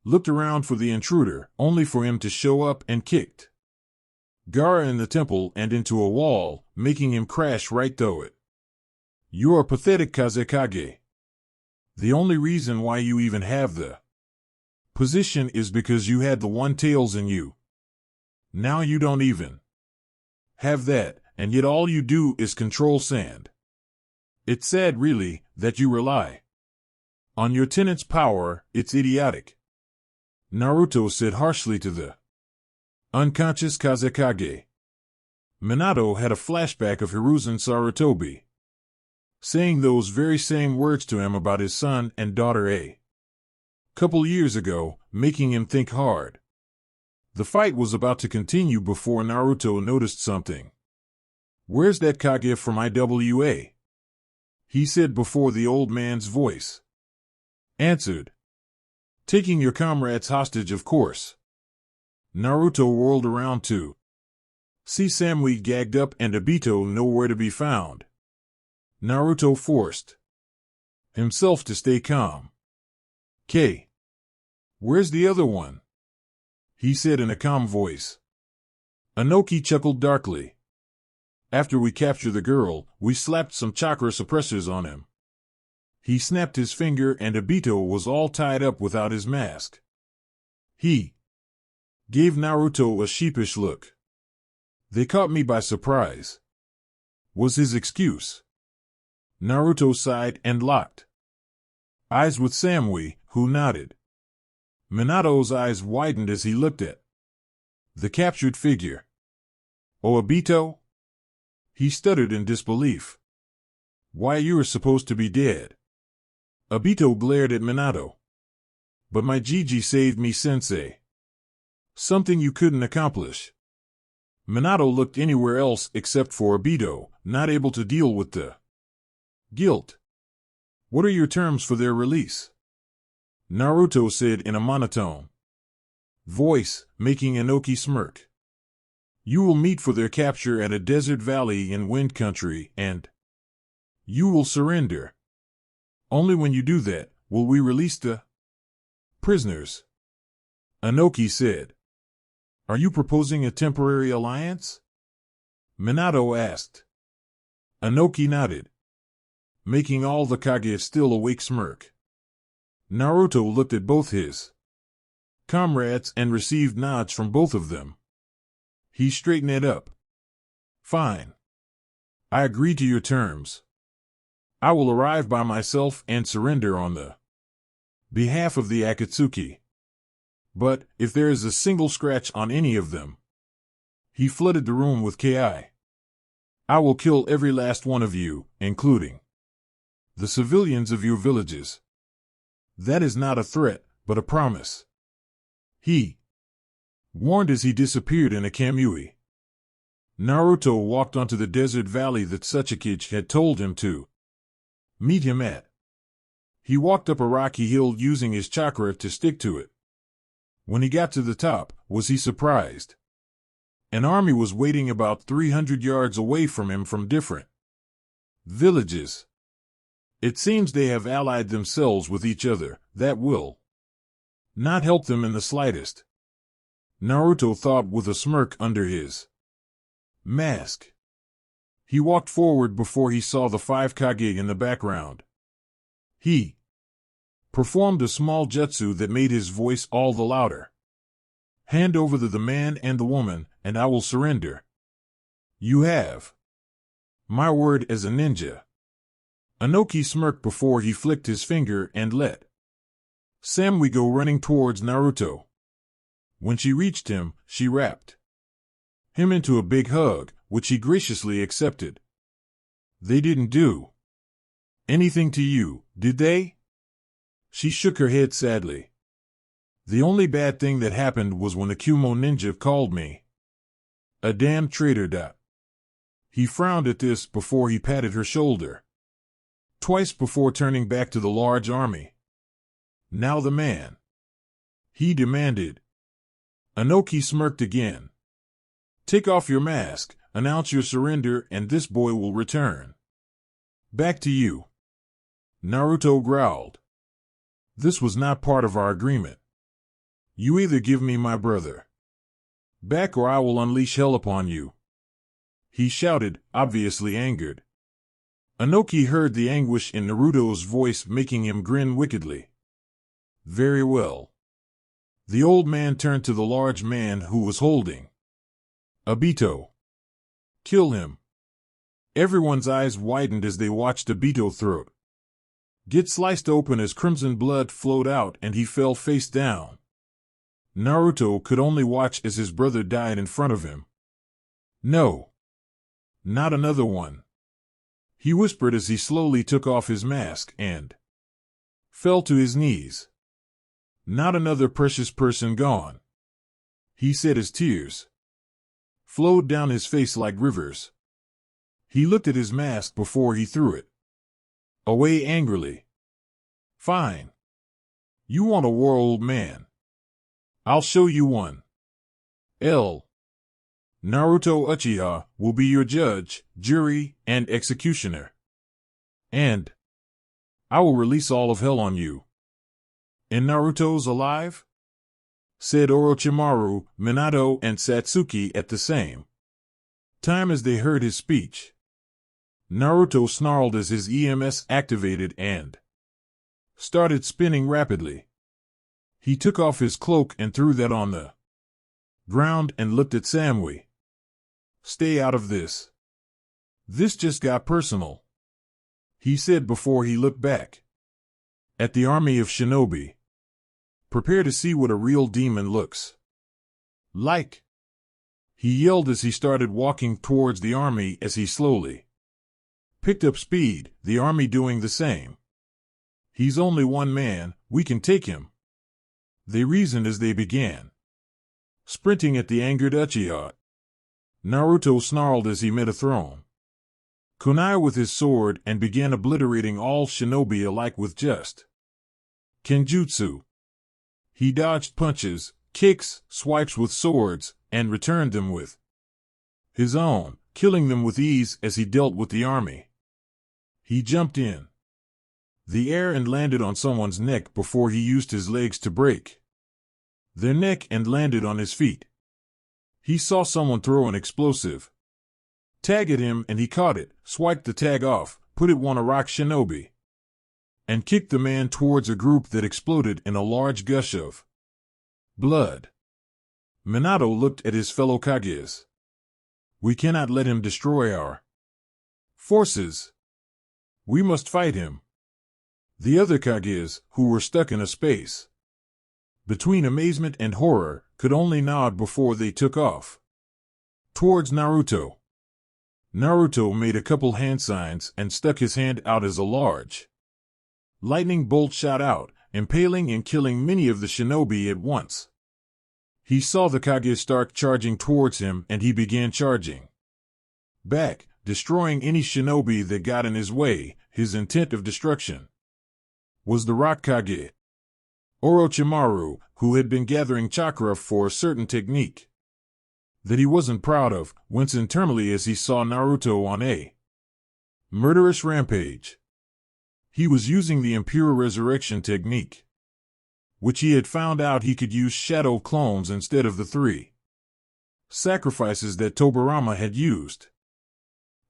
looked around for the intruder, only for him to show up and kicked Gaara in the temple and into a wall, making him crash right through it. "You're a pathetic Kazekage. The only reason why you even have the position is because you had the one tails in you. Now you don't even have that, and yet all you do is control sand. It's sad, really, that you rely on your tenant's power. It's idiotic," Naruto said harshly to the unconscious Kazekage. Minato had a flashback of Hiruzen Sarutobi saying those very same words to him about his son and daughter a couple years ago, making him think hard. The fight was about to continue before Naruto noticed something. "Where's that Kage from IWA?" he said before the old man's voice answered. "Taking your comrades hostage, of course." Naruto whirled around to see Samui gagged up and Obito nowhere to be found. Naruto forced himself to stay calm. "K. Where's the other one?" he said in a calm voice. Inoki chuckled darkly. "After we captured the girl, we slapped some chakra suppressors on him." He snapped his finger and Obito was all tied up without his mask. He gave Naruto a sheepish look. "They caught me by surprise," was his excuse. Naruto sighed and locked eyes with Samui, who nodded. Minato's eyes widened as he looked at the captured figure. "Oh, Obito?" he stuttered in disbelief. "Why, you were supposed to be dead." Obito glared at Minato. "But my Gigi saved me, sensei." "Something you couldn't accomplish." Minato looked anywhere else except for Obito, not able to deal with the guilt. "What are your terms for their release?" Naruto said in a monotone voice, making Inoki smirk. "You will meet for their capture at a desert valley in Wind Country, and you will surrender. Only when you do that will we release the prisoners," Inoki said. "Are you proposing a temporary alliance?" Minato asked. Inoki nodded, making all the Kage still awake smirk. Naruto looked at both his comrades and received nods from both of them. He straightened it up. "Fine. I agree to your terms. I will arrive by myself and surrender on the behalf of the Akatsuki. But if there is a single scratch on any of them," he flooded the room with Ki, "I will kill every last one of you, including the civilians of your villages. That is not a threat, but a promise." he warned as he disappeared in a kamui. Naruto walked onto the desert valley that Sachikage had told him to meet him at. He walked up a rocky hill using his chakra to stick to it. When he got to the top, was he surprised? An army was waiting about 300 yards away from him from different villages. It seems they have allied themselves with each other. That will not help them in the slightest. Naruto thought with a smirk under his mask. He walked forward before he saw the 5 Kage in the background. He performed a small jutsu that made his voice all the louder. Hand over the man and the woman, and I will surrender. You have my word as a ninja. Inoki smirked before he flicked his finger and let Samui go running towards Naruto. When she reached him, she wrapped him into a big hug, which he graciously accepted. They didn't do anything to you, did they? She shook her head sadly. The only bad thing that happened was when the Kumo ninja called me a damn traitor. He frowned at this before he patted her shoulder twice before turning back to the large army. Now the man, he demanded. Inoki smirked again. Take off your mask, announce your surrender, and this boy will return back to you. Naruto growled. This was not part of our agreement. You either give me my brother back or I will unleash hell upon you. He shouted, obviously angered. Inoki heard the anguish in Naruto's voice, making him grin wickedly. Very well. The old man turned to the large man who was holding Obito. Kill him. Everyone's eyes widened as they watched Obito's throat get sliced open as crimson blood flowed out and he fell face down. Naruto could only watch as his brother died in front of him. No. Not another one. He whispered as he slowly took off his mask and fell to his knees. Not another precious person gone, he said as tears flowed down his face like rivers. He looked at his mask before he threw it away angrily. Fine. You want a war, old man? I'll show you one. Naruto Uchiha will be your judge, jury, and executioner. And I will release all of hell on you. And Naruto's alive? Said Orochimaru, Minato, and Satsuki at the same time as they heard his speech. Naruto snarled as his EMS activated and started spinning rapidly. He took off his cloak and threw that on the ground and looked at Samui. Stay out of this. This just got personal, he said before he looked back at the army of shinobi. Prepare to see what a real demon looks like. He yelled as he started walking towards the army as he slowly picked up speed, the army doing the same. He's only one man, we can take him, they reasoned as they began sprinting at the angered Uchiha. Naruto snarled as he met a throne kunai with his sword and began obliterating all shinobi alike with just kenjutsu. He dodged punches, kicks, swipes with swords, and returned them with his own, killing them with ease as he dealt with the army. He jumped in the air and landed on someone's neck before he used his legs to break their neck and landed on his feet. He saw someone throw an explosive tag at him and he caught it, swiped the tag off, put it on a rock shinobi, and kicked the man towards a group that exploded in a large gush of blood. Minato looked at his fellow Kages. We cannot let him destroy our forces. We must fight him. The other Kages, who were stuck in a space between amazement and horror, could only nod before they took off towards Naruto. Naruto made a couple hand signs and stuck his hand out as a large lightning bolt shot out, impaling and killing many of the shinobi at once. He saw the Kage start charging towards him, and he began charging back, destroying any shinobi that got in his way. His intent of destruction was the Rock Kage, Orochimaru, who had been gathering chakra for a certain technique that he wasn't proud of, winced internally as he saw Naruto on a murderous rampage. He was using the impure resurrection technique, which he had found out he could use shadow clones instead of the 3 sacrifices that Tobirama had used.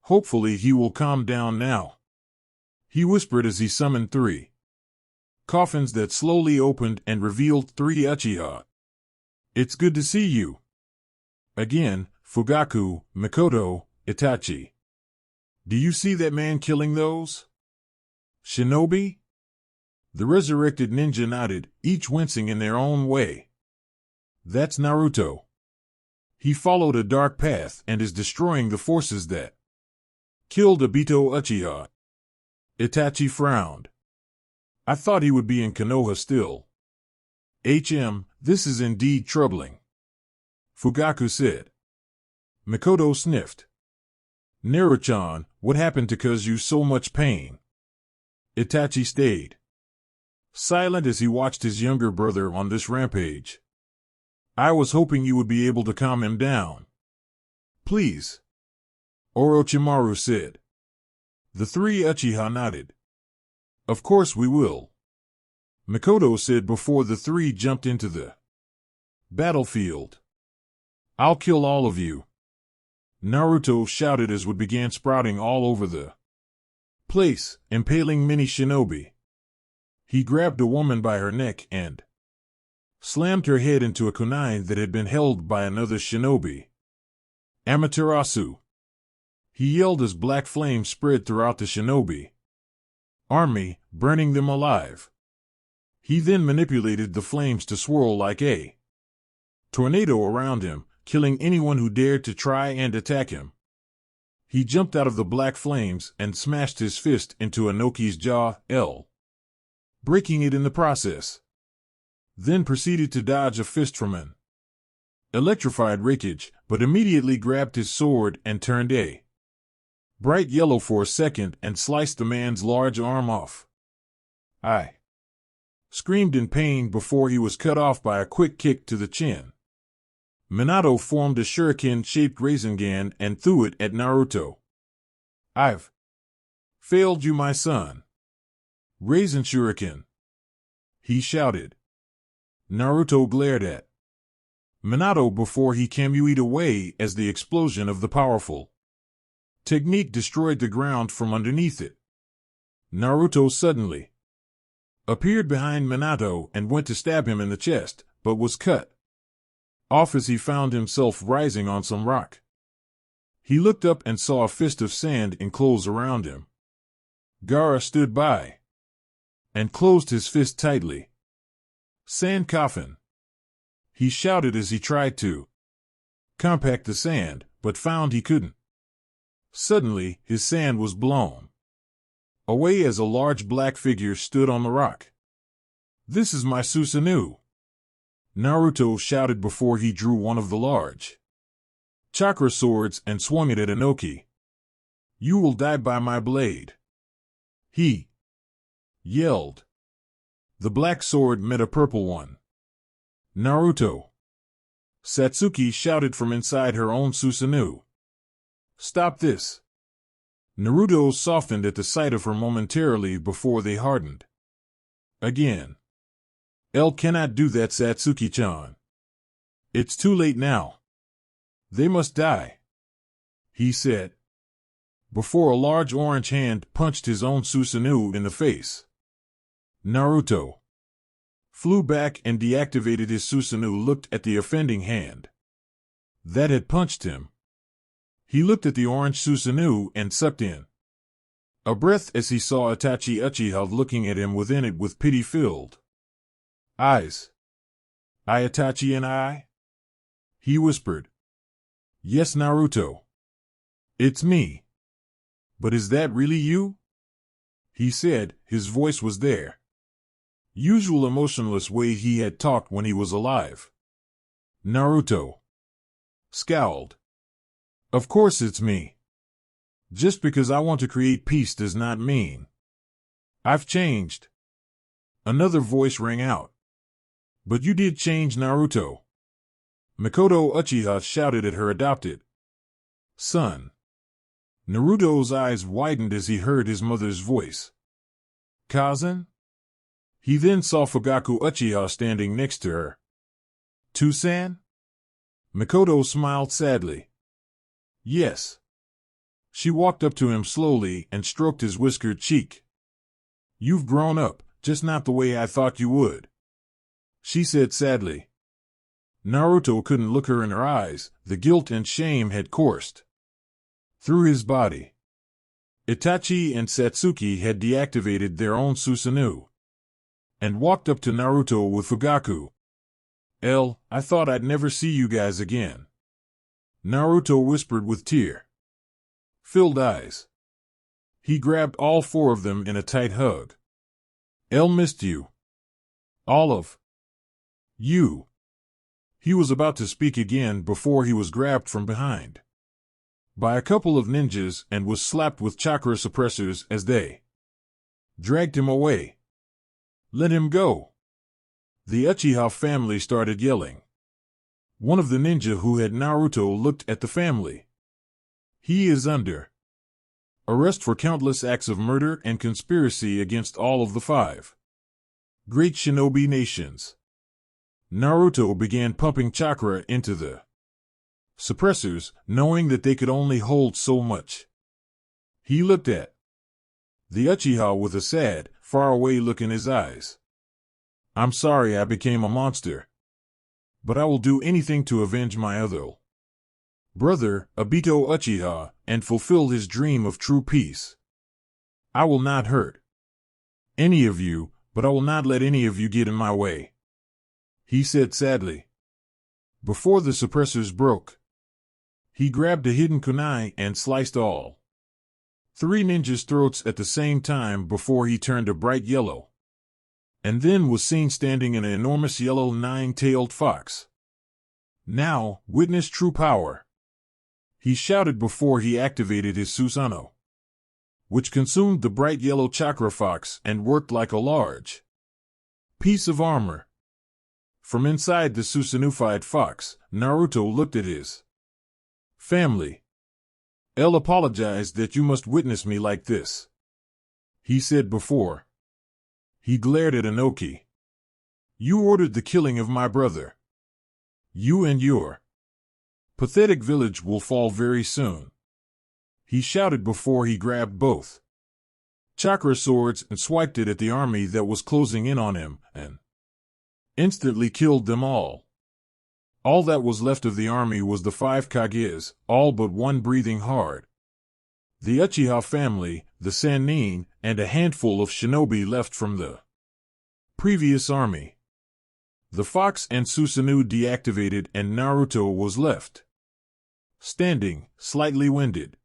Hopefully he will calm down now, he whispered as he summoned 3 coffins that slowly opened and revealed 3 Uchiha. It's good to see you again, Fugaku, Mikoto, Itachi. Do you see that man killing those shinobi? The resurrected ninja nodded, each wincing in their own way. That's Naruto. He followed a dark path and is destroying the forces that killed Obito Uchiha. Itachi frowned. I thought he would be in Konoha still. This is indeed troubling, Fugaku said. Mikoto sniffed. Naruto-chan, what happened to cause you so much pain? Itachi stayed silent as he watched his younger brother on this rampage. I was hoping you would be able to calm him down. Please, Orochimaru said. The 3 Uchiha nodded. Of course we will, Mikoto said before the 3 jumped into the battlefield. I'll kill all of you, Naruto shouted as wood began sprouting all over the place, impaling many shinobi. He grabbed a woman by her neck and slammed her head into a kunai that had been held by another shinobi. Amaterasu, he yelled as black flames spread throughout the shinobi army, burning them alive. He then manipulated the flames to swirl like a tornado around him, killing anyone who dared to try and attack him. He jumped out of the black flames and smashed his fist into Inoki's jaw, breaking it in the process. Then proceeded to dodge a fist from an electrified Raikage, but immediately grabbed his sword and turned a bright yellow for a second and sliced the man's large arm off. I screamed in pain before he was cut off by a quick kick to the chin. Minato formed a shuriken-shaped Rasengan and threw it at Naruto. I've failed you, my son. Raisen Shuriken, he shouted. Naruto glared at Minato before he camued away as the explosion of the powerful technique destroyed the ground from underneath it. Naruto suddenly appeared behind Minato and went to stab him in the chest, but was cut off as he found himself rising on some rock. He looked up and saw a fist of sand enclose around him. Gaara stood by and closed his fist tightly. Sand coffin, he shouted as he tried to compact the sand, but found he couldn't. Suddenly, his sand was blown away as a large black figure stood on the rock. This is my Susanoo, Naruto shouted before he drew one of the large chakra swords and swung it at Inoki. You will die by my blade, he yelled. The black sword met a purple one. Naruto, Satsuki shouted from inside her own Susanoo. Stop this. Naruto softened at the sight of her momentarily before they hardened again. L cannot do that, Satsuki-chan. It's too late now. They must die, he said, before a large orange hand punched his own Susanoo in the face. Naruto flew back and deactivated his Susanoo, looked at the offending hand that had punched him. He looked at the orange Susanoo and sucked in a breath as he saw Itachi Uchiha looking at him within it with pity-filled eyes. I Itachi and I? He whispered. Yes, Naruto. It's me. But is that really you? He said, his voice was there. Usual emotionless way he had talked when he was alive. Naruto scowled. Of course it's me. Just because I want to create peace does not mean I've changed. Another voice rang out. But you did change, Naruto. Mikoto Uchiha shouted at her adopted son. Naruto's eyes widened as he heard his mother's voice. Cousin? He then saw Fugaku Uchiha standing next to her. Tusan? Mikoto smiled sadly. Yes. She walked up to him slowly and stroked his whiskered cheek. You've grown up, just not the way I thought you would, she said sadly. Naruto couldn't look her in her eyes. The guilt and shame had coursed through his body. Itachi and Satsuki had deactivated their own Susanoo and walked up to Naruto with Fugaku. I thought I'd never see you guys again, Naruto whispered with tear-filled eyes. He grabbed all four of them in a tight hug. Missed you. All of you. He was about to speak again before he was grabbed from behind by a couple of ninjas and was slapped with chakra suppressors as they dragged him away. Let him go. The Uchiha family started yelling. One of the ninja who had Naruto looked at the family. He is under arrest for countless acts of murder and conspiracy against all of the 5 great shinobi nations. Naruto began pumping chakra into the suppressors, knowing that they could only hold so much. He looked at the Uchiha with a sad, faraway look in his eyes. I'm sorry I became a monster, but I will do anything to avenge my other brother, Obito Uchiha, and fulfill his dream of true peace. I will not hurt any of you, but I will not let any of you get in my way, he said sadly. Before the suppressors broke, he grabbed a hidden kunai and sliced all 3 ninjas' throats at the same time before he turned a bright yellow, and then was seen standing in an enormous yellow 9-tailed fox. Now, witness true power, he shouted before he activated his Susanoo, which consumed the bright yellow chakra fox and worked like a large piece of armor. From inside the Susanoofied fox, Naruto looked at his family. Apologized that you must witness me like this, he said before. He glared at Inoki. You ordered the killing of my brother. You and your pathetic village will fall very soon, he shouted before he grabbed both chakra swords and swiped it at the army that was closing in on him, and instantly killed them all. All that was left of the army was the 5 Kages, all but one breathing hard. The Uchiha family, the Sannin, and a handful of shinobi left from the previous army. The fox and Susanoo deactivated and Naruto was left standing, slightly winded.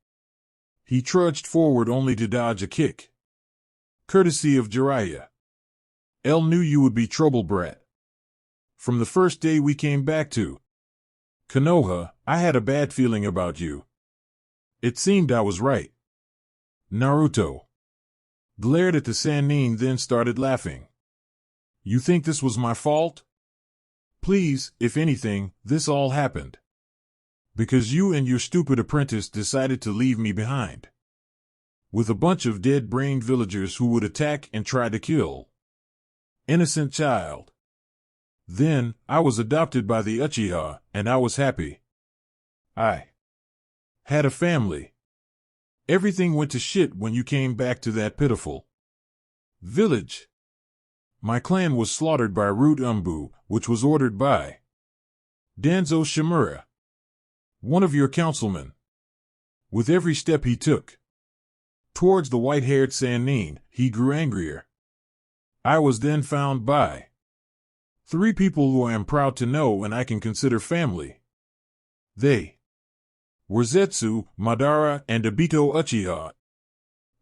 He trudged forward only to dodge a kick, courtesy of Jiraiya. Knew you would be trouble, brat. From the first day we came back to Konoha, I had a bad feeling about you. It seemed I was right. Naruto glared at the Sannin, then started laughing. You think this was my fault? Please, if anything, this all happened because you and your stupid apprentice decided to leave me behind with a bunch of dead-brained villagers who would attack and try to kill innocent child. Then, I was adopted by the Uchiha, and I was happy. I had a family. Everything went to shit when you came back to that pitiful village. My clan was slaughtered by Root Umbu, which was ordered by Danzo Shimura, one of your councilmen. With every step he took towards the white-haired Sannin, he grew angrier. I was then found by 3 people who I am proud to know and I can consider family. They were Zetsu, Madara, and Obito Uchiha.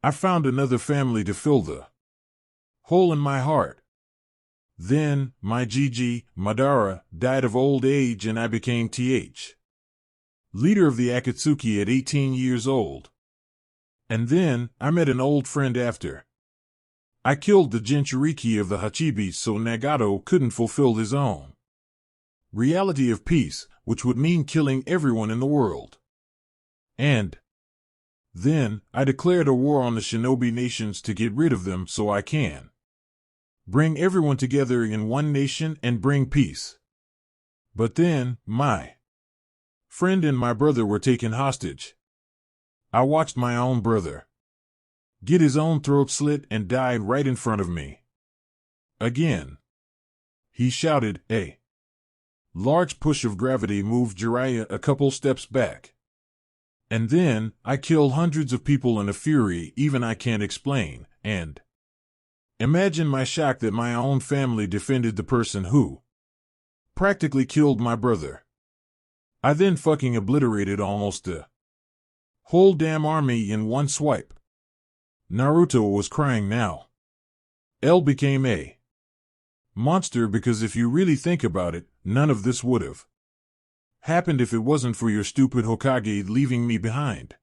I found another family to fill the hole in my heart. Then, my Gigi, Madara, died of old age and I became leader of the Akatsuki at 18 years old. And then, I met an old friend after. I killed the Jinchuriki of the Hachibis so Nagato couldn't fulfill his own reality of peace, which would mean killing everyone in the world. And then, I declared a war on the shinobi nations to get rid of them so I can bring everyone together in one nation and bring peace. But then, my friend and my brother were taken hostage. I watched my own brother get his own throat slit and died right in front of me. Again. He shouted, "A large push of gravity moved Jiraiya a couple steps back. And then, I killed hundreds of people in a fury even I can't explain, and imagine my shock that my own family defended the person who practically killed my brother. I then fucking obliterated almost the whole damn army in one swipe." Naruto was crying now. L became a monster because if you really think about it, none of this would have happened if it wasn't for your stupid Hokage leaving me behind.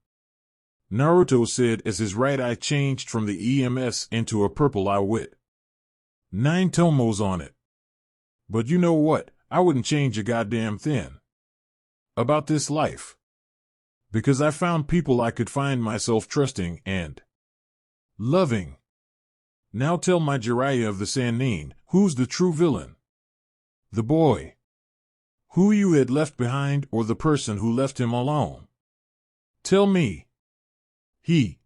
Naruto said as his right eye changed from the EMS into a purple eye with 9 tomos on it. But you know what? I wouldn't change a goddamn thing about this life. Because I found people I could find myself trusting and loving. Now tell my Jiraiya of the Sannin, who's the true villain? The boy who you had left behind or the person who left him alone? Tell me. He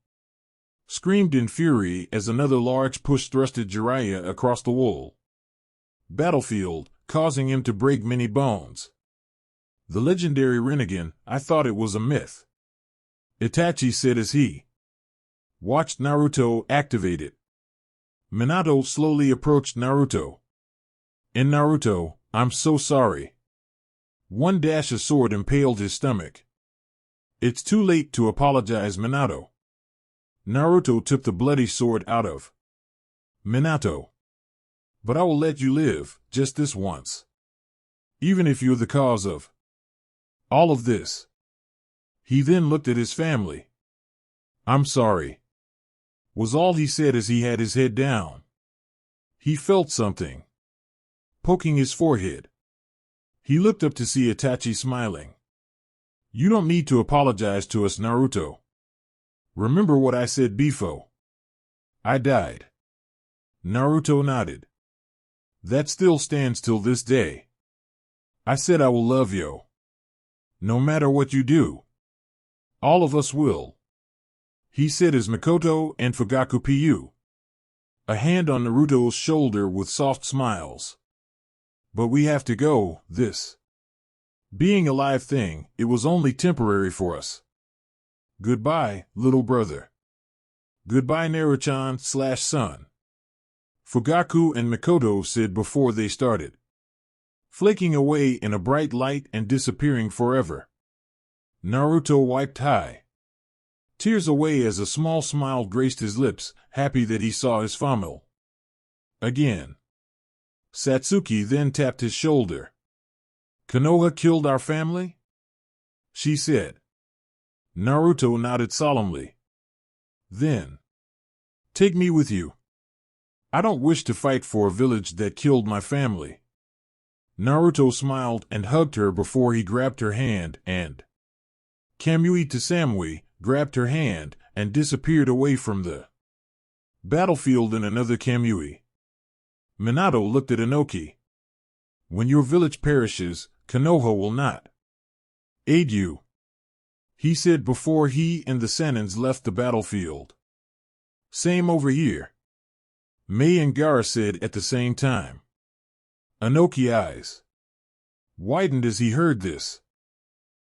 screamed in fury as another large push thrusted Jiraiya across the wall battlefield, causing him to break many bones. The legendary Rinnegan, I thought it was a myth. Itachi said as he watched Naruto activate it. Minato slowly approached Naruto. "And Naruto, I'm so sorry." One dash of sword impaled his stomach. "It's too late to apologize, Minato." Naruto took the bloody sword out of Minato. "But I will let you live, just this once. Even if you're the cause of all of this." He then looked at his family. "I'm sorry," was all he said as he had his head down. He felt something poking his forehead. He looked up to see Itachi smiling. "You don't need to apologize to us, Naruto. Remember what I said before. I died." Naruto nodded. "That still stands till this day. I said I will love you. No matter what you do. All of us will." He said as Mikoto and Fugaku Pu. A hand on Naruto's shoulder with soft smiles. "But we have to go, this being a live thing, it was only temporary for us. Goodbye, little brother. Goodbye, Naruchan/son." Fugaku and Mikoto said before they started flaking away in a bright light and disappearing forever. Naruto wiped high tears away as a small smile graced his lips, happy that he saw his family again. Satsuki then tapped his shoulder. "Konoha killed our family?" she said. Naruto nodded solemnly. "Then take me with you. I don't wish to fight for a village that killed my family." Naruto smiled and hugged her before he grabbed her hand and Kamui to Samui grabbed her hand and disappeared away from the battlefield in another Kamui. Minato looked at Inoki. "When your village perishes, Konoha will not aid you," he said before he and the Sannins left the battlefield. "Same over here," Mei and Gaara said at the same time. Inoki's eyes widened as he heard this.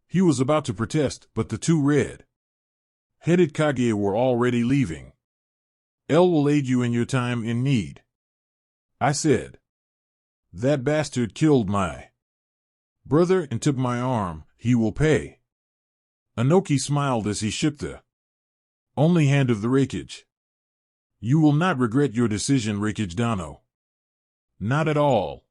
He was about to protest, but the two red-headed Kage were already leaving. "L will aid you in your time in need," I said. "That bastard killed my brother and took my arm, he will pay." Inoki smiled as he shook the only hand of the Raikage. "You will not regret your decision, Raikage Dano. Not at all.